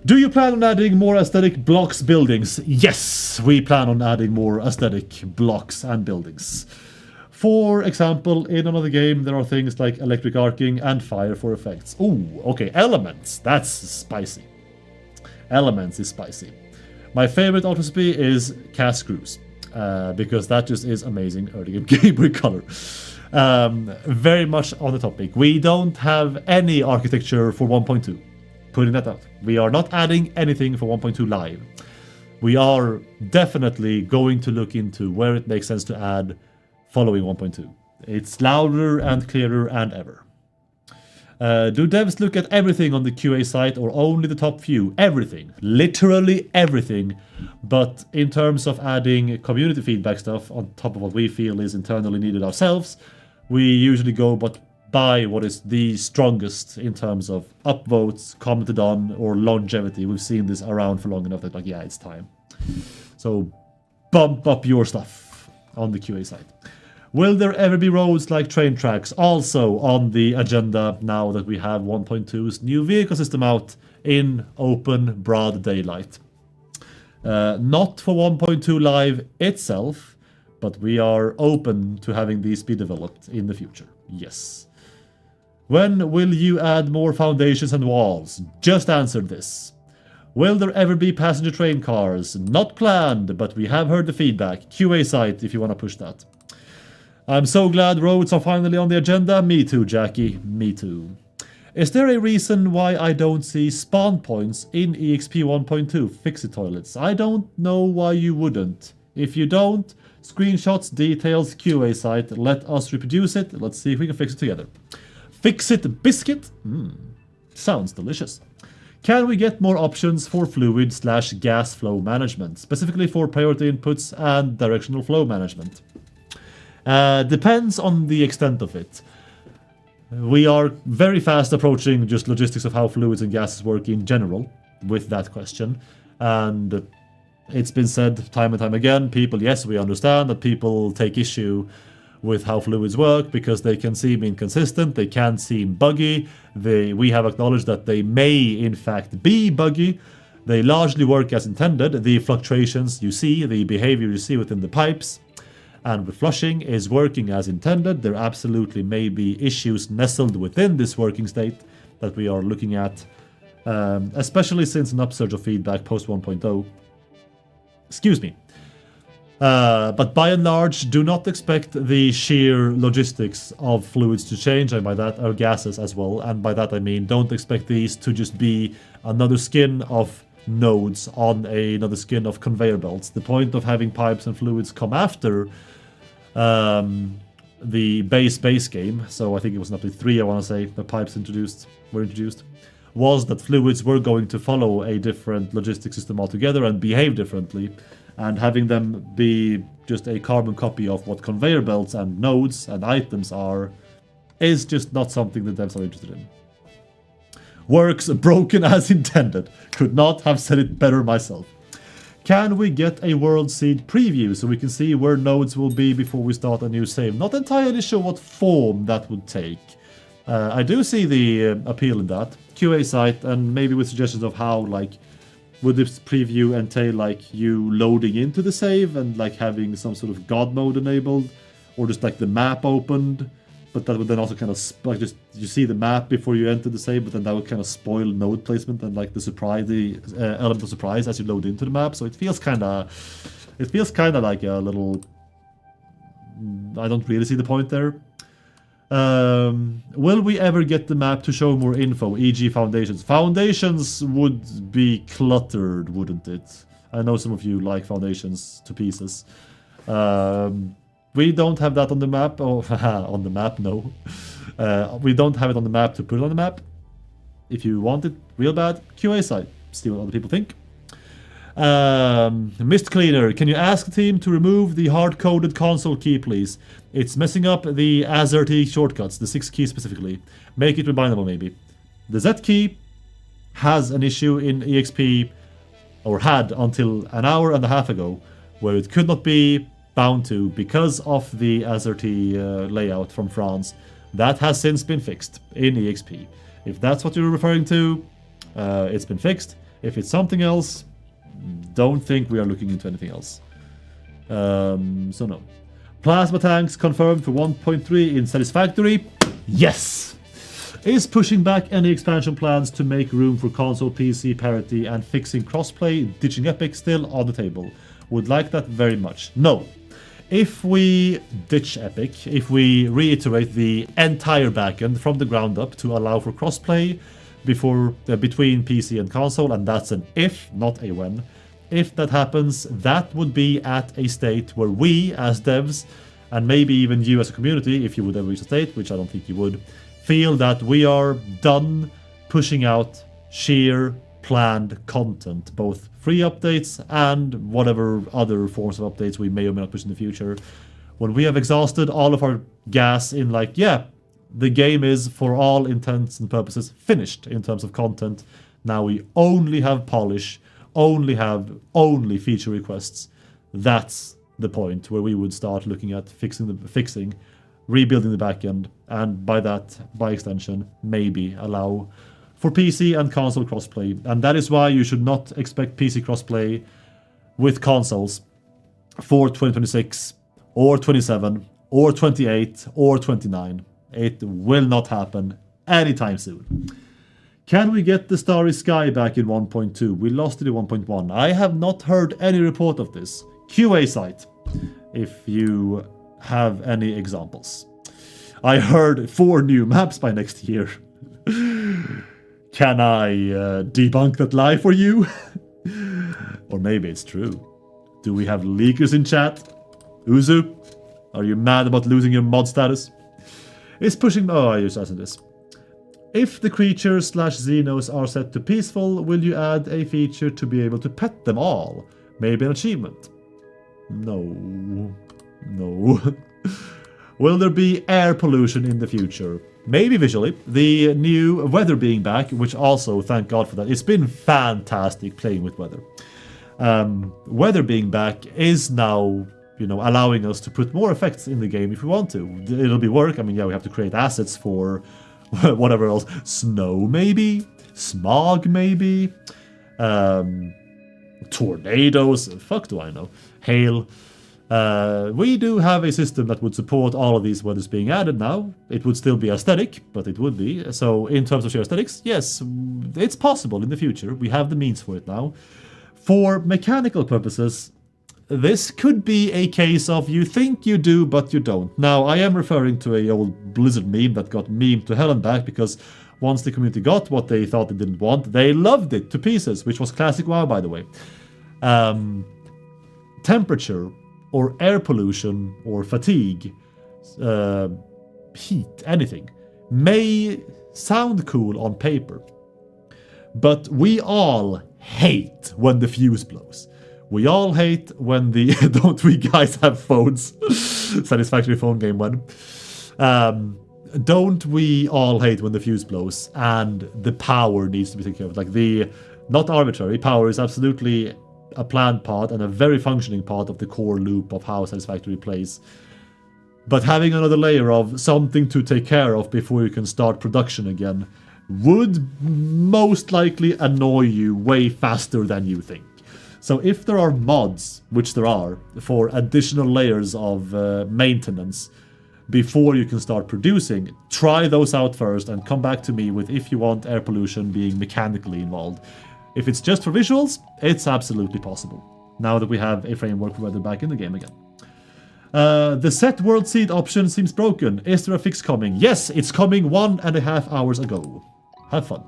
Do you plan on adding more aesthetic blocks buildings? Yes, we plan on adding more aesthetic blocks and buildings. For example, in another game, there are things like electric arcing and fire for effects. Ooh, okay, elements. That's spicy. Elements is spicy. My favorite art recipe is cast screws, because that just is amazing early game gameplay color. Very much on the topic. We don't have any architecture for 1.2. Putting that out. We are not adding anything for 1.2 live. We are definitely going to look into where it makes sense to add following 1.2. It's louder and clearer and ever. Do devs look at everything on the QA site or only the top few? Everything. Literally everything. But in terms of adding community feedback stuff on top of what we feel is internally needed ourselves, we usually go by what is the strongest in terms of upvotes, commented on, or longevity. We've seen this around for long enough that, like, yeah, it's time. So bump up your stuff on the QA side. Will there ever be roads like train tracks? Also on the agenda now that we have 1.2's new vehicle system out in open, broad daylight. Not for 1.2 live itself, but we are open to having these be developed in the future. Yes. When will you add more foundations and walls? Just answered this. Will there ever be passenger train cars? Not planned, but we have heard the feedback. QA site if you want to push that. I'm so glad roads are finally on the agenda. Me too, Jackie. Me too. Is there a reason why I don't see spawn points in EXP 1.2 Fix-It toilets? I don't know why you wouldn't. If you don't, screenshots, details, QA site, let us reproduce it. Let's see if we can fix it together. Fix-It biscuit? Sounds delicious. Can we get more options for fluid/gas flow management, specifically for priority inputs and directional flow management? Depends on the extent of it. We are very fast approaching just logistics of how fluids and gases work in general with that question. And it's been said time and time again, people, yes, we understand that people take issue with how fluids work because they can seem inconsistent, they can seem buggy. We have acknowledged that they may in fact be buggy. They largely work as intended. The fluctuations you see, the behavior you see within the pipes and with flushing is working as intended. There absolutely may be issues nestled within this working state that we are looking at, especially since an upsurge of feedback post 1.0. Excuse me. But by and large, do not expect the sheer logistics of fluids to change, and by that are gases as well. And by that I mean don't expect these to just be another skin of nodes on another skin of conveyor belts. The point of having pipes and fluids come after the base game, so I think it was in update 3, I want to say, the pipes were introduced, was that fluids were going to follow a different logistic system altogether and behave differently. And having them be just a carbon copy of what conveyor belts and nodes and items are is just not something the devs are interested in. Works broken as intended. Could not have said it better myself. Can we get a World Seed preview so we can see where nodes will be before we start a new save? Not entirely sure what form that would take. I do see the appeal in that. QA site, and maybe with suggestions of how, like, would this preview entail like you loading into the save and like having some sort of God mode enabled, or just like the map opened, but that would then also kind of like just you see the map before you enter the save, but then that would kind of spoil node placement and like the surprise, the element of surprise as you load into the map. So it feels kind of like a little. I don't really see the point there. Will we ever get the map to show more info, e.g. foundations? Foundations would be cluttered, wouldn't it? I know some of you like foundations to pieces. We don't have that on the map. Oh, on the map, no. We don't have it on the map to put it on the map. If you want it real bad, QA site. See what other people think. Mist Cleaner, can you ask the team to remove the hard-coded console key, please? It's messing up the AZERTY shortcuts, the 6 keys specifically. Make it rebindable, maybe. The Z key has an issue in EXP, or had until an hour and a half ago, where it could not be bound to because of the AZERTY layout from France. That has since been fixed in EXP. If that's what you're referring to, it's been fixed. If it's something else, don't think we are looking into anything else. So no. Plasma tanks confirmed for 1.3 in Satisfactory. Yes! Is pushing back any expansion plans to make room for console PC parity and fixing crossplay, ditching Epic still on the table. Would like that very much. No. If we ditch Epic, if we reiterate the entire backend from the ground up to allow for crossplay between PC and console, and that's an if, not a when. If that happens, that would be at a state where we, as devs, and maybe even you as a community, if you would ever reach a state, which I don't think you would, feel that we are done pushing out sheer planned content, both free updates and whatever other forms of updates we may or may not push in the future. When we have exhausted all of our gas in like, yeah, the game is, for all intents and purposes, finished in terms of content. Now we only have polish, only feature requests. That's the point where we would start looking at fixing, rebuilding the backend, and by extension, maybe allow for PC and console crossplay. And that is why you should not expect PC crossplay with consoles for 2026 or 27 or 28 or 29. It will not happen anytime soon. Can we get the Starry Sky back in 1.2? We lost it in 1.1. I have not heard any report of this. QA site, if you have any examples. I heard 4 new maps by next year. Can I debunk that lie for you? Or maybe it's true. Do we have leakers in chat? Uzu, are you mad about losing your mod status? Is pushing... Oh, I just asked this. If the creatures / Xenos are set to peaceful, will you add a feature to be able to pet them all? Maybe an achievement? No. Will there be air pollution in the future? Maybe visually. The new weather being back, which also, thank God for that. It's been fantastic playing with weather. Weather being back is now, allowing us to put more effects in the game if we want to. It'll be work. I mean, yeah, we have to create assets for whatever else. Snow, maybe? Smog, maybe? Tornadoes? Fuck do I know. Hail. We do have a system that would support all of these weathers being added now. It would still be aesthetic, but it would be. So in terms of sheer aesthetics, yes, it's possible in the future. We have the means for it now. For mechanical purposes, this could be a case of you think you do, but you don't. Now, I am referring to a old Blizzard meme that got memed to hell and back, because once the community got what they thought they didn't want, they loved it to pieces, which was classic WoW, by the way. Temperature, or air pollution, or fatigue, heat, anything, may sound cool on paper. But we all hate when the fuse blows. We all hate when the... Don't we guys have phones? Satisfactory phone game one. Don't we all hate when the fuse blows and the power needs to be taken care of? Like not arbitrary, power is absolutely a planned part and a very functioning part of the core loop of how Satisfactory plays. But having another layer of something to take care of before you can start production again would most likely annoy you way faster than you think. So if there are mods, which there are, for additional layers of maintenance before you can start producing, try those out first and come back to me with if you want air pollution being mechanically involved. If it's just for visuals, it's absolutely possible, now that we have a framework for weather back in the game again. The set world seed option seems broken. Is there a fix coming? Yes, it's coming 1.5 hours ago. Have fun.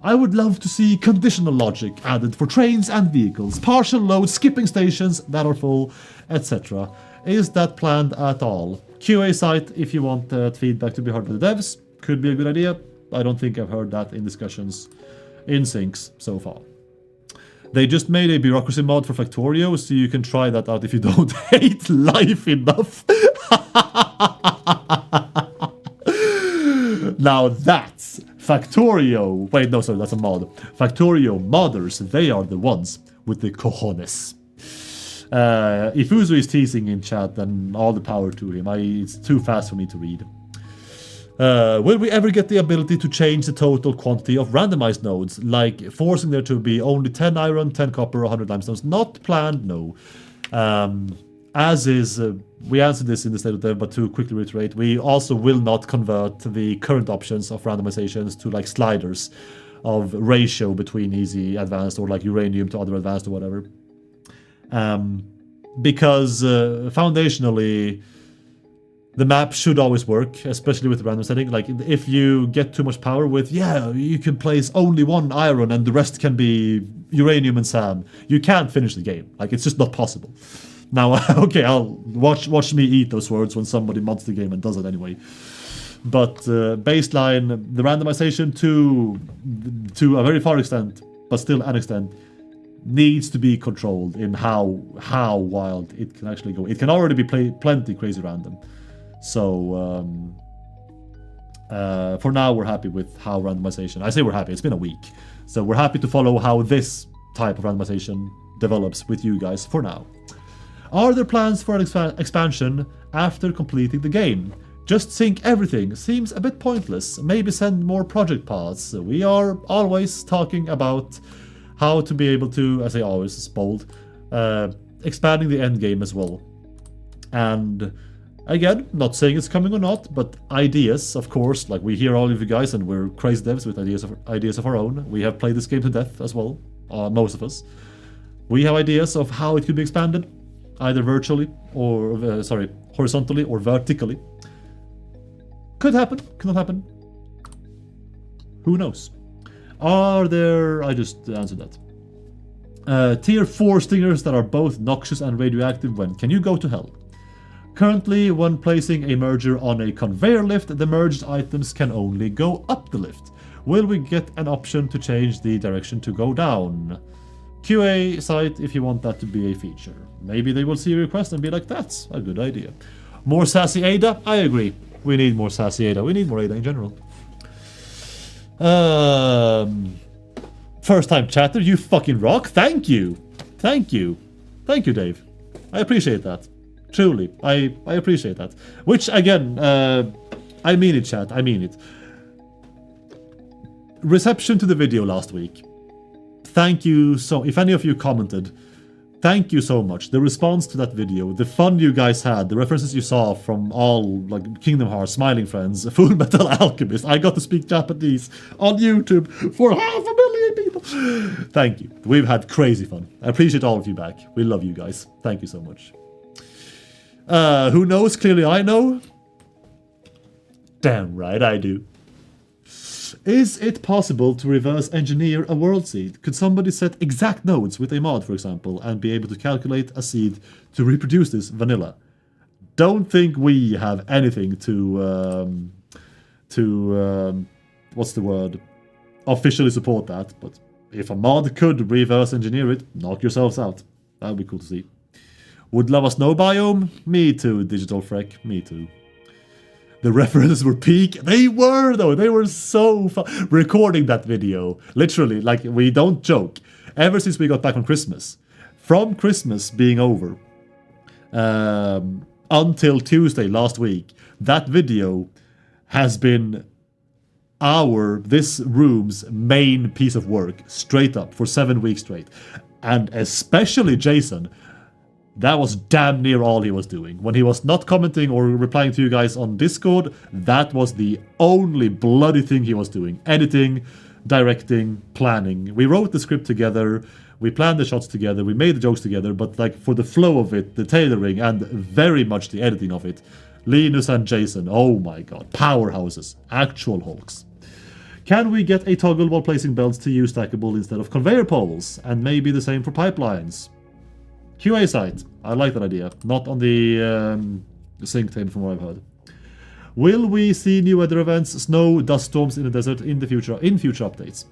I would love to see conditional logic added for trains and vehicles, partial load skipping stations that are full, etc. Is that planned at all? QA site, if you want that feedback to be heard by the devs, could be a good idea. I don't think I've heard that in discussions in Syncs so far. They just made a bureaucracy mod for Factorio, so you can try that out if you don't hate life enough. Now that's Factorio. Wait, no, sorry, that's a mod. Factorio modders, they are the ones with the cojones. If Uzu is teasing in chat, then all the power to him. It's too fast for me to read. Will we ever get the ability to change the total quantity of randomized nodes, like forcing there to be only 10 iron, 10 copper, 100 limestones? Not planned, no. As is, we answered this in the state of dev, but to quickly reiterate, we also will not convert the current options of randomizations to like sliders of ratio between easy, advanced, or like uranium to other advanced or whatever. Because foundationally, the map should always work, especially with the random setting. Like, if you get too much power with, you can place only one iron and the rest can be uranium and sand, you can't finish the game. Like, it's just not possible. Now, okay, I'll watch me eat those words when somebody mods the game and does it anyway. But baseline, the randomization to a very far extent, but still an extent, needs to be controlled in how wild it can actually go. It can already be plenty crazy random. So for now, we're happy with how randomization. I say we're happy. It's been a week, so we're happy to follow how this type of randomization develops with you guys for now. Are there plans for an expansion after completing the game? Just sync everything seems a bit pointless. Maybe send more project paths. We are always talking about how to be able to, as I always is bold, expanding the end game as well. And again, not saying it's coming or not, but ideas, of course. Like, we hear all of you guys, and we're crazy devs with ideas of our own. We have played this game to death as well, most of us. We have ideas of how it could be expanded, either virtually or horizontally or vertically. Could happen, could not happen. Who knows? Are there... I just answered that. Tier 4 stingers that are both noxious and radioactive, when can you go to hell? Currently, when placing a merger on a conveyor lift, the merged items can only go up the lift. Will we get an option to change the direction to go down? QA site if you want that to be a feature. Maybe they will see a request and be like, that's a good idea. More sassy Ada? I agree. We need more sassy Ada. We need more Ada in general. First time chatter, you fucking rock. Thank you. Thank you. Thank you, Dave. I appreciate that. Truly. I appreciate that. Which, again, I mean it, chat. I mean it. Reception to the video last week. Thank you so... If any of you commented, thank you so much. The response to that video, the fun you guys had, the references you saw from all, like, Kingdom Hearts, Smiling Friends, Full Metal Alchemist. I got to speak Japanese on YouTube for 500,000 people. Thank you. We've had crazy fun. I appreciate all of you back. We love you guys. Thank you so much. Who knows? Clearly I know. Damn right I do. Is it possible to reverse engineer a world seed? Could somebody set exact nodes with a mod, for example, and be able to calculate a seed to reproduce this vanilla? Don't think we have anything to what's the word? Officially support that, but if a mod could reverse engineer it, knock yourselves out. That would be cool to see. Would love a snow biome? Me too, Digital Freck. Me too. The references were peak. They were, though. They were so fun. Recording that video, literally, like, we don't joke. Ever since we got back from Christmas being over, until Tuesday last week, that video has been this room's main piece of work, straight up, for 7 weeks straight. And especially Jason. That was damn near all he was doing. When he was not commenting or replying to you guys on Discord, that was the only bloody thing he was doing. Editing, directing, planning. We wrote the script together, we planned the shots together, we made the jokes together, but like for the flow of it, the tailoring, and very much the editing of it, Linus and Jason, oh my god, powerhouses, actual hulks. Can we get a toggle while placing belts to use stackable instead of conveyor poles? And maybe the same for pipelines. QA site. I like that idea. Not on the sync table from what I've heard. Will we see new weather events, snow, dust storms in the desert in future updates?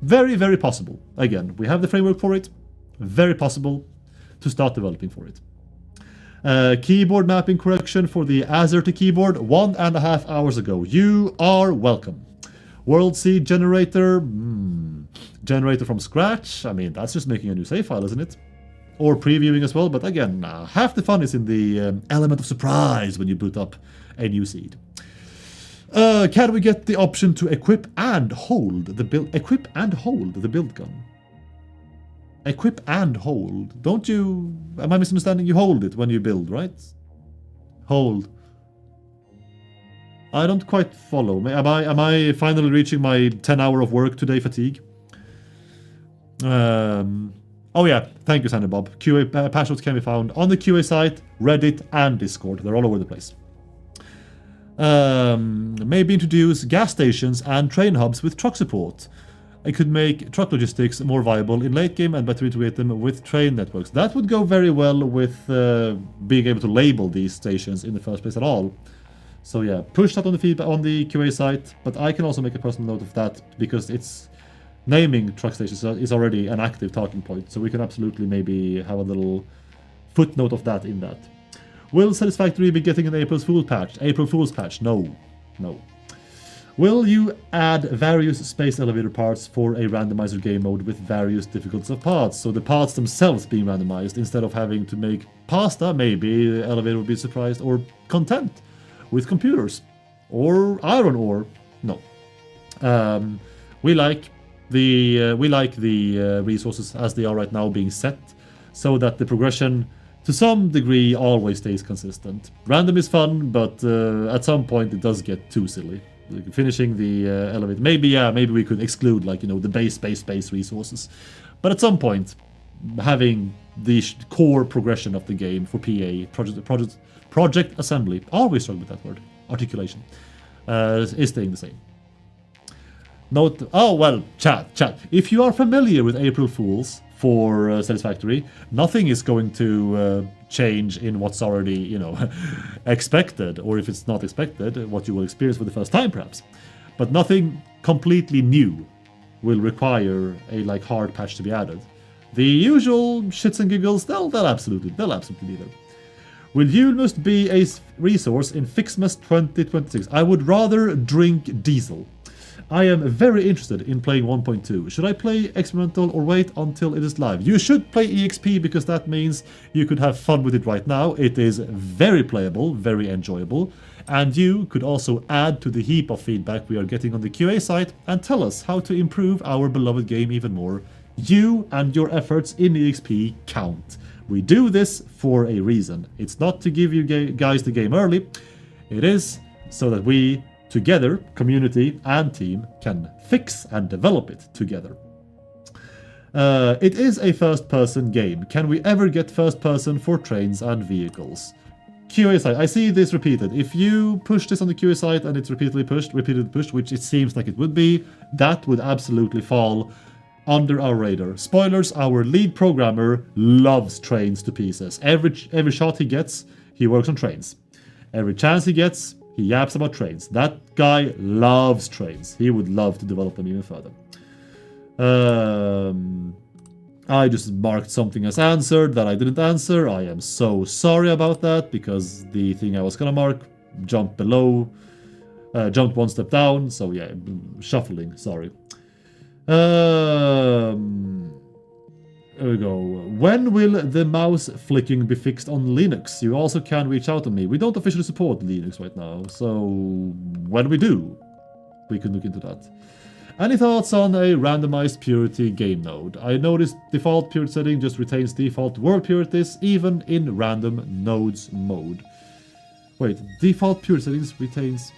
Very, very possible. Again, we have the framework for it. Very possible to start developing for it. Keyboard mapping correction for the Azerty keyboard 1.5 hours ago. You are welcome. World seed generator. Generator from scratch. I mean, that's just making a new save file, isn't it? Or previewing as well, but again, half the fun is in the element of surprise when you boot up a new seed. Can we get the option to equip and hold the build? Equip and hold the build gun. Equip and hold. Don't you? Am I misunderstanding? You hold it when you build, right? Hold. I don't quite follow. Am I finally reaching my 10-hour of work today fatigue? Oh yeah, thank you, Sandy Bob. QA patch notes can be found on the QA site, Reddit, and Discord. They're all over the place. Maybe introduce gas stations and train hubs with truck support. It could make truck logistics more viable in late game and better integrate them with train networks. That would go very well with being able to label these stations in the first place at all. So yeah, push that on the feedback on the QA site, but I can also make a personal note of that because it's naming truck stations is already an active talking point, so we can absolutely maybe have a little footnote of that in that. Will Satisfactory be getting an April Fool's patch? April Fool's patch? No. No. Will you add various space elevator parts for a randomizer game mode with various difficulties of parts? So the parts themselves being randomized instead of having to make pasta, maybe the elevator would be surprised, or content with computers, or iron ore. No. We like the resources as they are right now being set, so that the progression to some degree always stays consistent. Random is fun, but at some point it does get too silly. Like finishing the elevator, maybe we could exclude, like, you know, the base resources, but at some point having the core progression of the game for PA project assembly, always struggle with that word, articulation, is staying the same. Note, oh well, chat. If you are familiar with April Fools for Satisfactory, nothing is going to change in what's already, you know, expected, or if it's not expected, what you will experience for the first time perhaps. But nothing completely new will require a like hard patch to be added. The usual shits and giggles, they'll absolutely be there. Will Yulmust be a resource in Fixmas 2026? I would rather drink diesel. I am very interested in playing 1.2. Should I play experimental or wait until it is live? You should play EXP because that means you could have fun with it right now. It is very playable, very enjoyable, and you could also add to the heap of feedback we are getting on the QA site and tell us how to improve our beloved game even more. You and your efforts in EXP count. We do this for a reason. It's not to give you guys the game early. It is so that we together, community and team, can fix and develop it together. It is a first-person game. Can we ever get first-person for trains and vehicles? QA site. I see this repeated. If you push this on the QA site and it's repeatedly pushed, which it seems like it would be, that would absolutely fall under our radar. Spoilers, our lead programmer loves trains to pieces. Every shot he gets, he works on trains. Every chance he gets, he yaps about trains. That guy loves trains. He would love to develop them even further. I just marked something as answered that I didn't answer. I am so sorry about that, because the thing I was gonna mark jumped one step down. So yeah, shuffling, sorry. There we go. When will the mouse flicking be fixed on Linux? You also can reach out to me. We don't officially support Linux right now, so when we do, we can look into that. Any thoughts on a randomized purity game node? I noticed default purity setting just retains default world purities even in random nodes mode. Wait, default purity settings retains...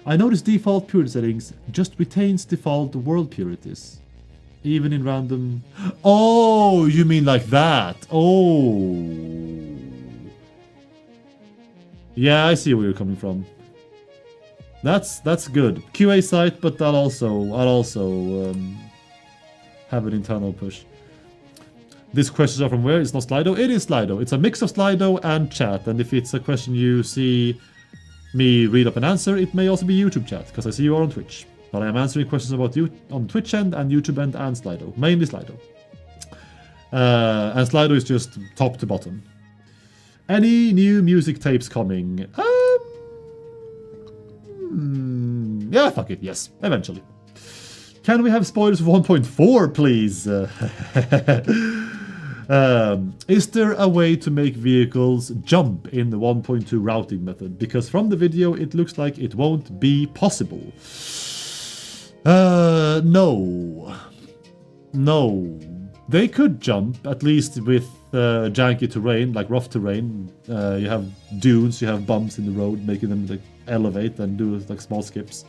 I noticed default purity settings just retains default world purities. Even in random... Oh, you mean like that? Oh. Yeah, I see where you're coming from. That's good. QA site, but I'll also have an internal push. These questions are from where? It's not Slido? It is Slido. It's a mix of Slido and chat. And if it's a question you see me read up and answer, it may also be YouTube chat, because I see you are on Twitch. But I am answering questions about you on Twitch end and YouTube end and Slido. Mainly Slido. And Slido is just top to bottom. Any new music tapes coming? Yeah, fuck it. Yes, eventually. Can we have spoilers for 1.4, please? Is there a way to make vehicles jump in the 1.2 routing method? Because from the video it looks like it won't be possible. No. No. They could jump, at least with janky terrain, like rough terrain. You have dunes, you have bumps in the road, making them like elevate and do like small skips.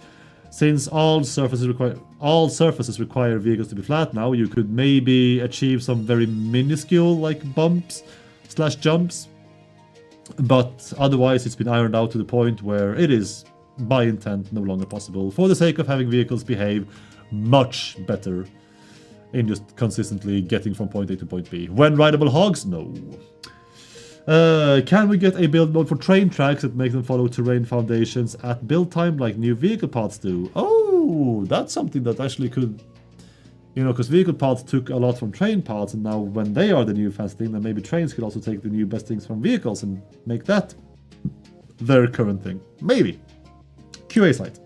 Since all surfaces require vehicles to be flat now, you could maybe achieve some very minuscule like bumps / jumps. But otherwise it's been ironed out to the point where it is, by intent, no longer possible for the sake of having vehicles behave much better in just consistently getting from point A to point B. When rideable hogs? No. Can we get a build mode for train tracks that make them follow terrain foundations at build time like new vehicle paths do? Oh, that's something that actually could... You know, because vehicle paths took a lot from train paths, and now when they are the new fancy thing, then maybe trains could also take the new best things from vehicles and make that their current thing. Maybe. QA site.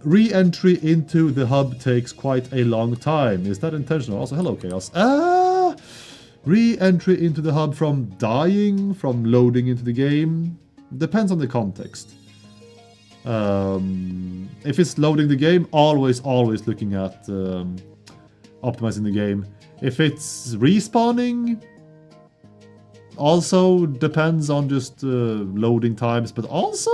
Re-entry into the hub takes quite a long time. Is that intentional? Also, hello, Chaos. Re-entry into the hub from dying, from loading into the game. Depends on the context. If it's loading the game, always looking at optimizing the game. If it's respawning, also depends on just loading times, but also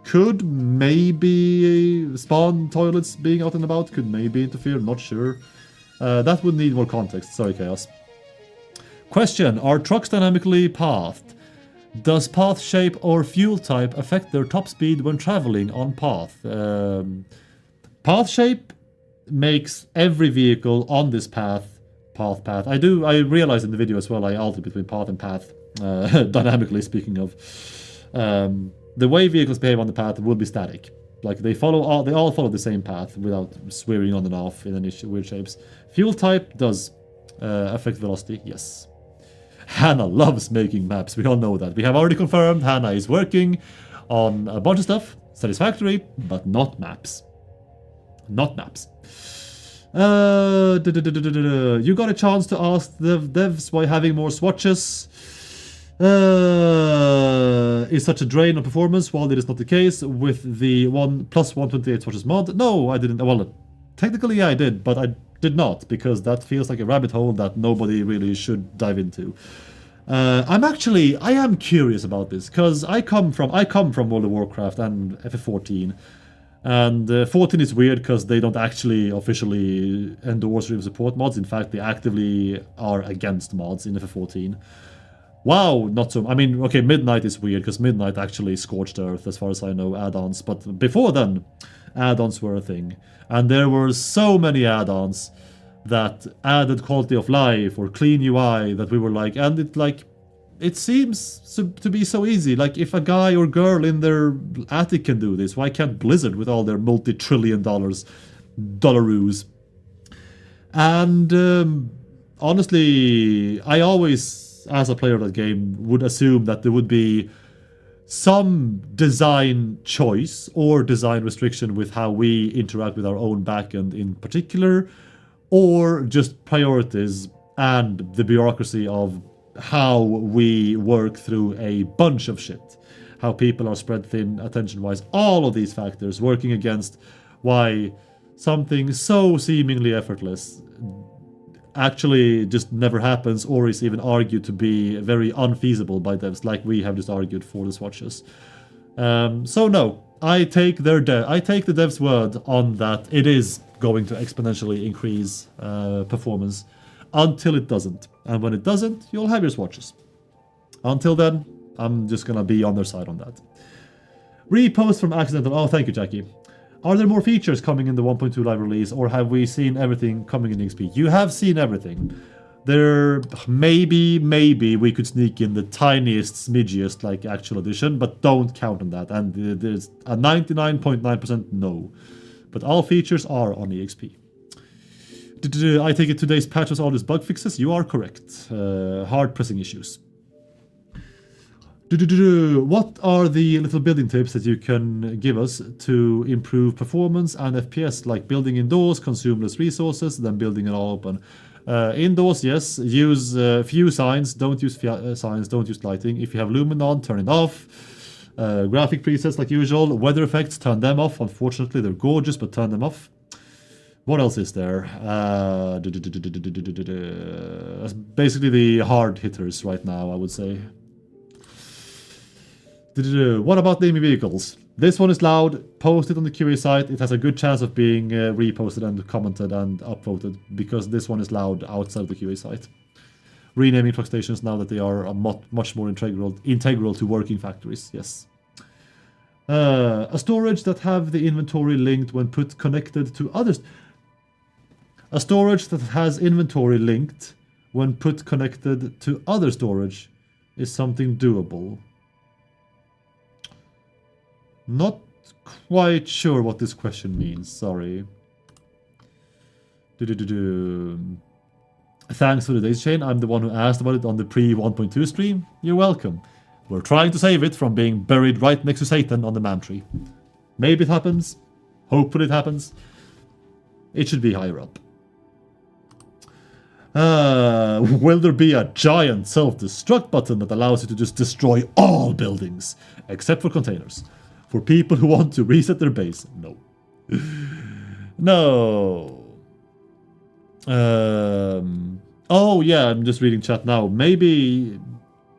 could maybe spawn toilets being out and about, could maybe interfere, not sure. That would need more context. Sorry, Chaos. Question, are trucks dynamically pathed? Does path shape or fuel type affect their top speed when traveling on path? Path shape makes every vehicle on this path. I realized in the video as well, I altered between path and path, dynamically speaking of. The way vehicles behave on the path will be static. Like they all follow the same path without swerving on and off in any weird shapes. Fuel type does affect velocity, yes. Hannah loves making maps, we all know that. We have already confirmed Hannah is working on a bunch of stuff, satisfactory, but not maps. Not maps. You got a chance to ask the devs why having more swatches is such a drain on performance, while it is not the case with the 1 plus 128 swatches mod. No, I didn't. Well, technically I did, but I did not, because that feels like a rabbit hole that nobody really should dive into. I am curious about this, because I come from World of Warcraft and FF14, and 14 is weird because they don't actually officially endorse or even support mods. In fact, they actively are against mods in FF14. WoW, not so... I mean, okay, Midnight is weird, because Midnight actually scorched Earth, as far as I know, add-ons. But before then, add-ons were a thing. And there were so many add-ons that added quality of life or clean UI that we were like... And it seems to be so easy. Like, if a guy or girl in their attic can do this, why can't Blizzard with all their multi-trillion dollaroos? And honestly, I always... as a player of that game, would assume that there would be some design choice or design restriction with how we interact with our own backend in particular, or just priorities and the bureaucracy of how we work through a bunch of shit. How people are spread thin attention-wise. All of these factors working against why something so seemingly effortless actually just never happens, or is even argued to be very unfeasible by devs, like we have just argued for the swatches. So no, I take the devs' word on that it is going to exponentially increase performance until it doesn't. And when it doesn't, you'll have your swatches. Until then, I'm just gonna be on their side on that. Repost from accidental. Oh, thank you, Jackie. Are there more features coming in the 1.2 live release, or have we seen everything coming in EXP? You have seen everything. There, maybe we could sneak in the tiniest, smidgiest, like, actual edition, but don't count on that. And there's a 99.9% no. But all features are on EXP. I take it today's patch was all just bug fixes? You are correct. Hard pressing issues. What are the little building tips that you can give us to improve performance and FPS, like building indoors, consume less resources, than building it all open? Indoors, yes. Use few signs. Don't use signs. Don't use lighting. If you have lumen on, turn it off. Graphic presets like usual. Weather effects, turn them off. Unfortunately, they're gorgeous, but turn them off. What else is there? Basically the hard hitters right now, I would say. What about naming vehicles? This one is loud. Post it on the QA site. It has a good chance of being reposted and commented and upvoted because this one is loud outside of the QA site. Renaming truck stations now that they are much more integral to working factories. Yes. A storage that have the inventory linked when connected to others. A storage that has inventory linked when connected to other storage is something doable. Not quite sure what this question means, sorry. Thanks for the days chain. I'm the one who asked about it on the pre-1.2 stream. You're welcome. We're trying to save it from being buried right next to Satan on the man tree. Maybe it happens. Hopefully it happens. It should be higher up. Will there be a giant self-destruct button that allows you to just destroy all buildings, except for containers? For people who want to reset their base? No. No. Oh yeah, I'm just reading chat now. Maybe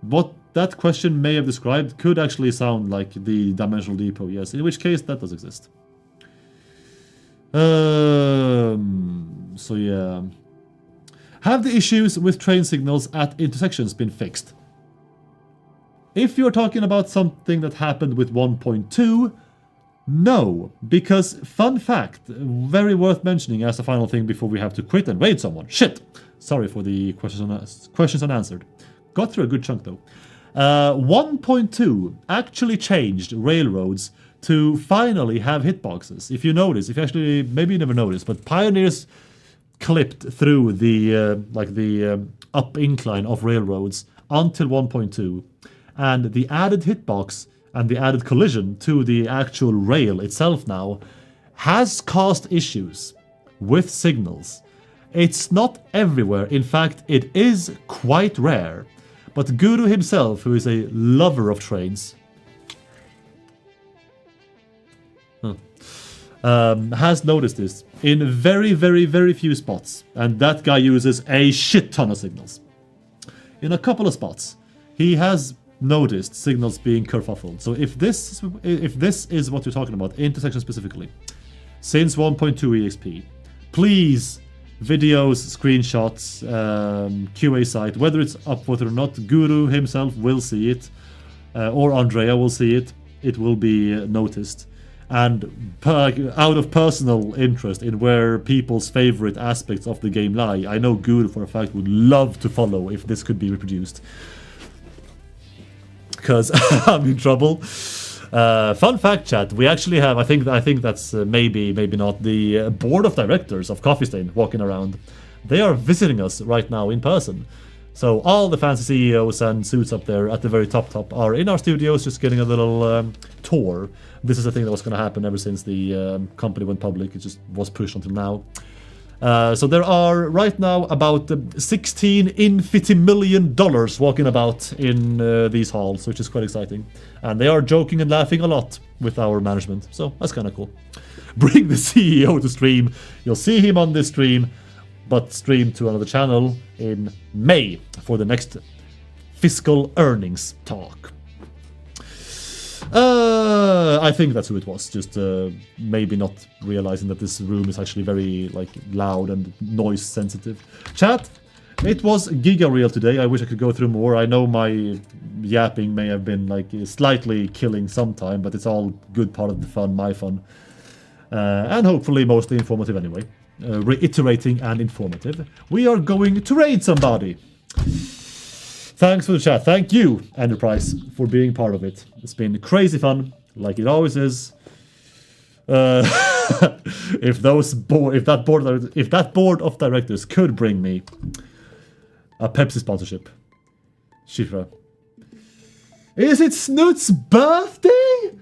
what that question may have described could actually sound like the Dimensional Depot, yes. In which case, that does exist. So yeah. Have the issues with train signals at intersections been fixed? If you're talking about something that happened with 1.2, no. Because, fun fact, very worth mentioning as a final thing before we have to quit and raid someone. Shit! Sorry for the questions unanswered. Got through a good chunk though. 1.2 actually changed railroads to finally have hitboxes. If you notice, if you actually, maybe you never noticed, but Pioneers clipped through the up incline of railroads until 1.2, and the added hitbox and the added collision to the actual rail itself now has caused issues with signals. It's not everywhere. In fact, it is quite rare. But Guru himself, who is a lover of trains, has noticed this in very, very, very few spots. And that guy uses a shit ton of signals. In a couple of spots, he has noticed signals being kerfuffled. So if this is what you're talking about, intersection specifically, since 1.2 EXP, please, videos, screenshots, QA site, whether it's upvoted or not, Guru himself will see it, or Andrea will see it. It will be noticed. And out of personal interest in where people's favorite aspects of the game lie, I know Guru for a fact would love to follow if this could be reproduced. Because I'm in trouble. Fun fact, chat. We actually have. I think that's maybe not the board of directors of Coffee Stain walking around. They are visiting us right now in person. So all the fancy CEOs and suits up there at the very top are in our studios, just getting a little tour. This is a thing that was going to happen ever since the company went public. It just was pushed until now. So there are right now about $16 million walking about in these halls, which is quite exciting. And they are joking and laughing a lot with our management, so that's kind of cool. Bring the CEO to stream. You'll see him on this stream, but stream to another channel in May for the next fiscal earnings talk. I think that's who it was. Just maybe not realizing that this room is actually very loud and noise sensitive. Chat, it was giga real today. I wish I could go through more. I know my yapping may have been slightly killing sometime, but it's all good part of the fun, my fun, and hopefully mostly informative anyway. Reiterating and informative. We are going to raid somebody. Thanks for the chat. Thank you, Enterprise, for being part of it. It's been crazy fun, like it always is. If that board of directors could bring me a Pepsi sponsorship, Shifra. Is it Snoot's birthday?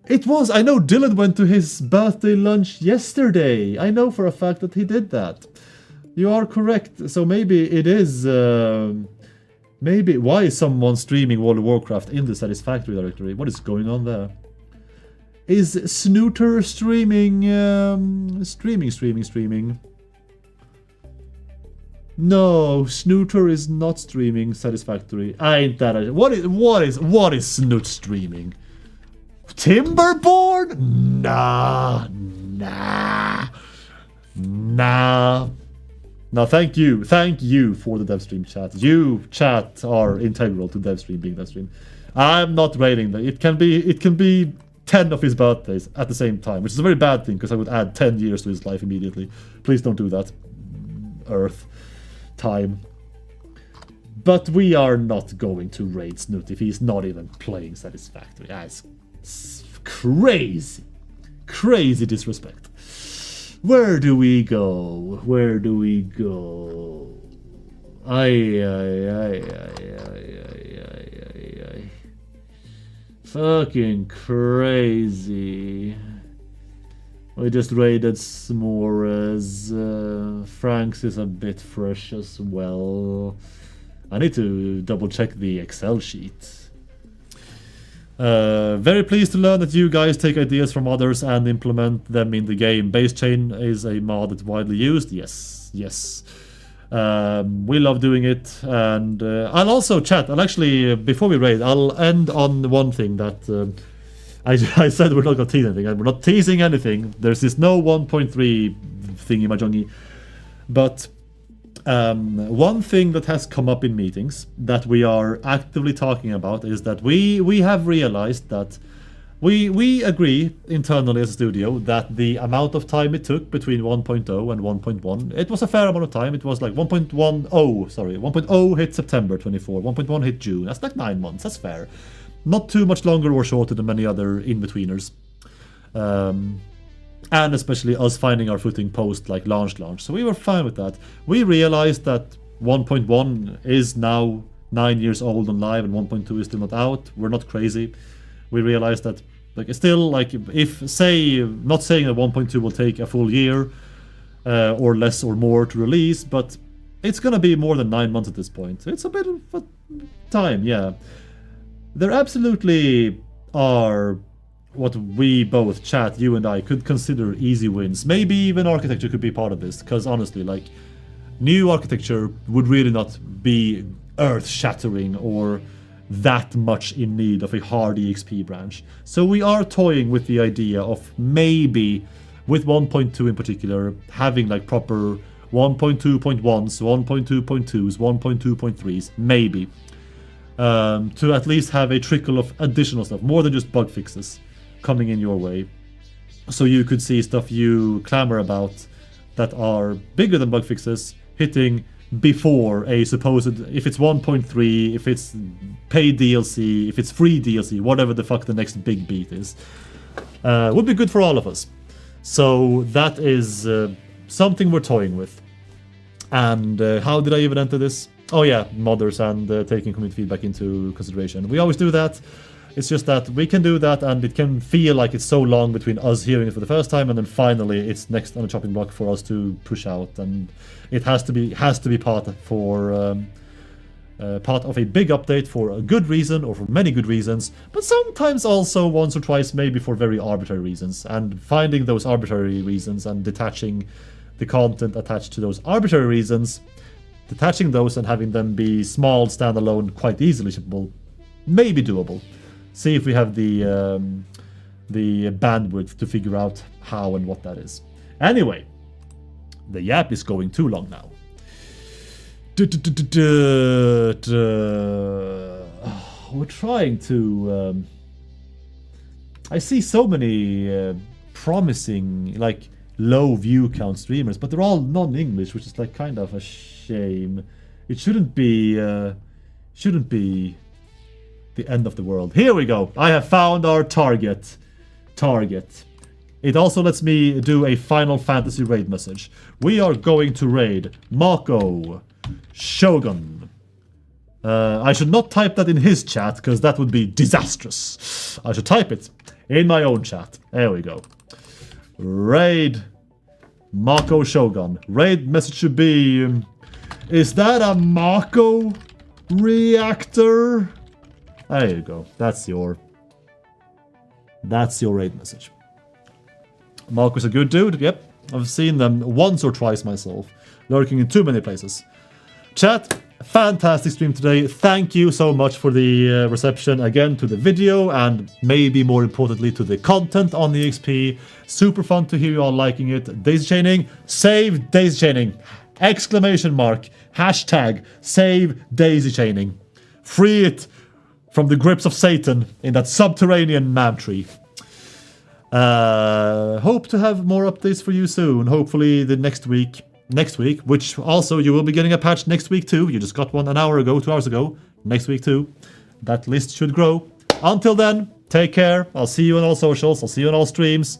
It was. I know Dylan went to his birthday lunch yesterday. I know for a fact that he did that. You are correct. So maybe it is... maybe... Why is someone streaming World of Warcraft in the Satisfactory directory? What is going on there? Is Snooter streaming... streaming? No, Snooter is not streaming Satisfactory. Ain't that... What is Snoot streaming? Timberborn? Nah. No, thank you for the DevStream chat. You, chat, are integral to DevStream being DevStream. I'm not rating that. It can be 10 of his birthdays at the same time, which is a very bad thing because I would add 10 years to his life immediately. Please don't do that. Earth. Time. But we are not going to raid Snoot if he's not even playing Satisfactory. That's crazy. Crazy disrespect. Where do we go? Ay. Fucking crazy. We just raided S'mores. Frank's is a bit fresh as well. I need to double check the Excel sheet. Very pleased to learn that you guys take ideas from others and implement them in the game. Base chain is a mod that's widely used. Yes. We love doing it. And I'll also chat. I'll actually, before we raid, I'll end on one thing that I said we're not going to tease anything. We're not teasing anything. There's this no 1.3 thingy majongi. But one thing that has come up in meetings that we are actively talking about is that we have realized that we agree internally as a studio that the amount of time it took between 1.0 and 1.1, it was a fair amount of time. It was like 1.0 hit September 24, 1.1 hit June. That's like 9 months. That's fair. Not too much longer or shorter than many other in-betweeners. And especially us finding our footing post like launch. So we were fine with that. We realized that 1.1 is now 9 years old and live and 1.2 is still not out. We're not crazy. We realized that like still like if say not saying that 1.2 will take a full year or less or more to release, but it's gonna be more than 9 months at this point. It's a bit of a time, yeah. There absolutely are what we both, chat, you and I, could consider easy wins. Maybe even architecture could be part of this, because honestly, like, new architecture would really not be earth-shattering or that much in need of a hard EXP branch. So we are toying with the idea of maybe, with 1.2 in particular, having like proper 1.2.1s, 1.2.2s, 1.2.3s, maybe. To at least have a trickle of additional stuff, more than just bug fixes coming in your way. So you could see stuff you clamor about that are bigger than bug fixes hitting before a supposed, if it's 1.3, if it's paid DLC, if it's free DLC, whatever the fuck the next big beat is. Would be good for all of us. So that is something we're toying with. And how did I even enter this? Oh yeah, modders and taking community feedback into consideration. We always do that. It's just that we can do that, and it can feel like it's so long between us hearing it for the first time and then finally it's next on the chopping block for us to push out, and it has to be part of a big update for a good reason or for many good reasons, but sometimes also once or twice maybe for very arbitrary reasons. And finding those arbitrary reasons and detaching the content attached to those arbitrary reasons, detaching those and having them be small, standalone, quite easily shippable, may be doable. See if we have the bandwidth to figure out how and what that is. Anyway, the yap is going too long now. We're trying to... I see so many promising, like, low view count streamers, but they're all non-English, which is like kind of a shame. It shouldn't be the end of the world. Here we go. I have found our target. It also lets me do a Final Fantasy raid message. We are going to raid Mako Shogun. I should not type that in his chat, because that would be disastrous. I should type it in my own chat. There we go. Raid Mako Shogun. Raid message should be... is that a Mako reactor? There you go. That's your raid message. Mako's a good dude. Yep. I've seen them once or twice myself. Lurking in too many places. Chat, fantastic stream today. Thank you so much for the reception again to the video and maybe more importantly to the content on the EXP. Super fun to hear you all liking it. Daisy chaining, save daisy chaining. Exclamation mark. Hashtag save daisy chaining. Free it from the grips of Satan in that subterranean man tree. Hope to have more updates for you soon. Hopefully the next week, which also you will be getting a patch next week too. You just got one an hour ago, 2 hours ago. Next week too. That list should grow. Until then, take care. I'll see you on all socials. I'll see you on all streams.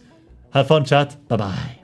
Have fun, chat. Bye-bye.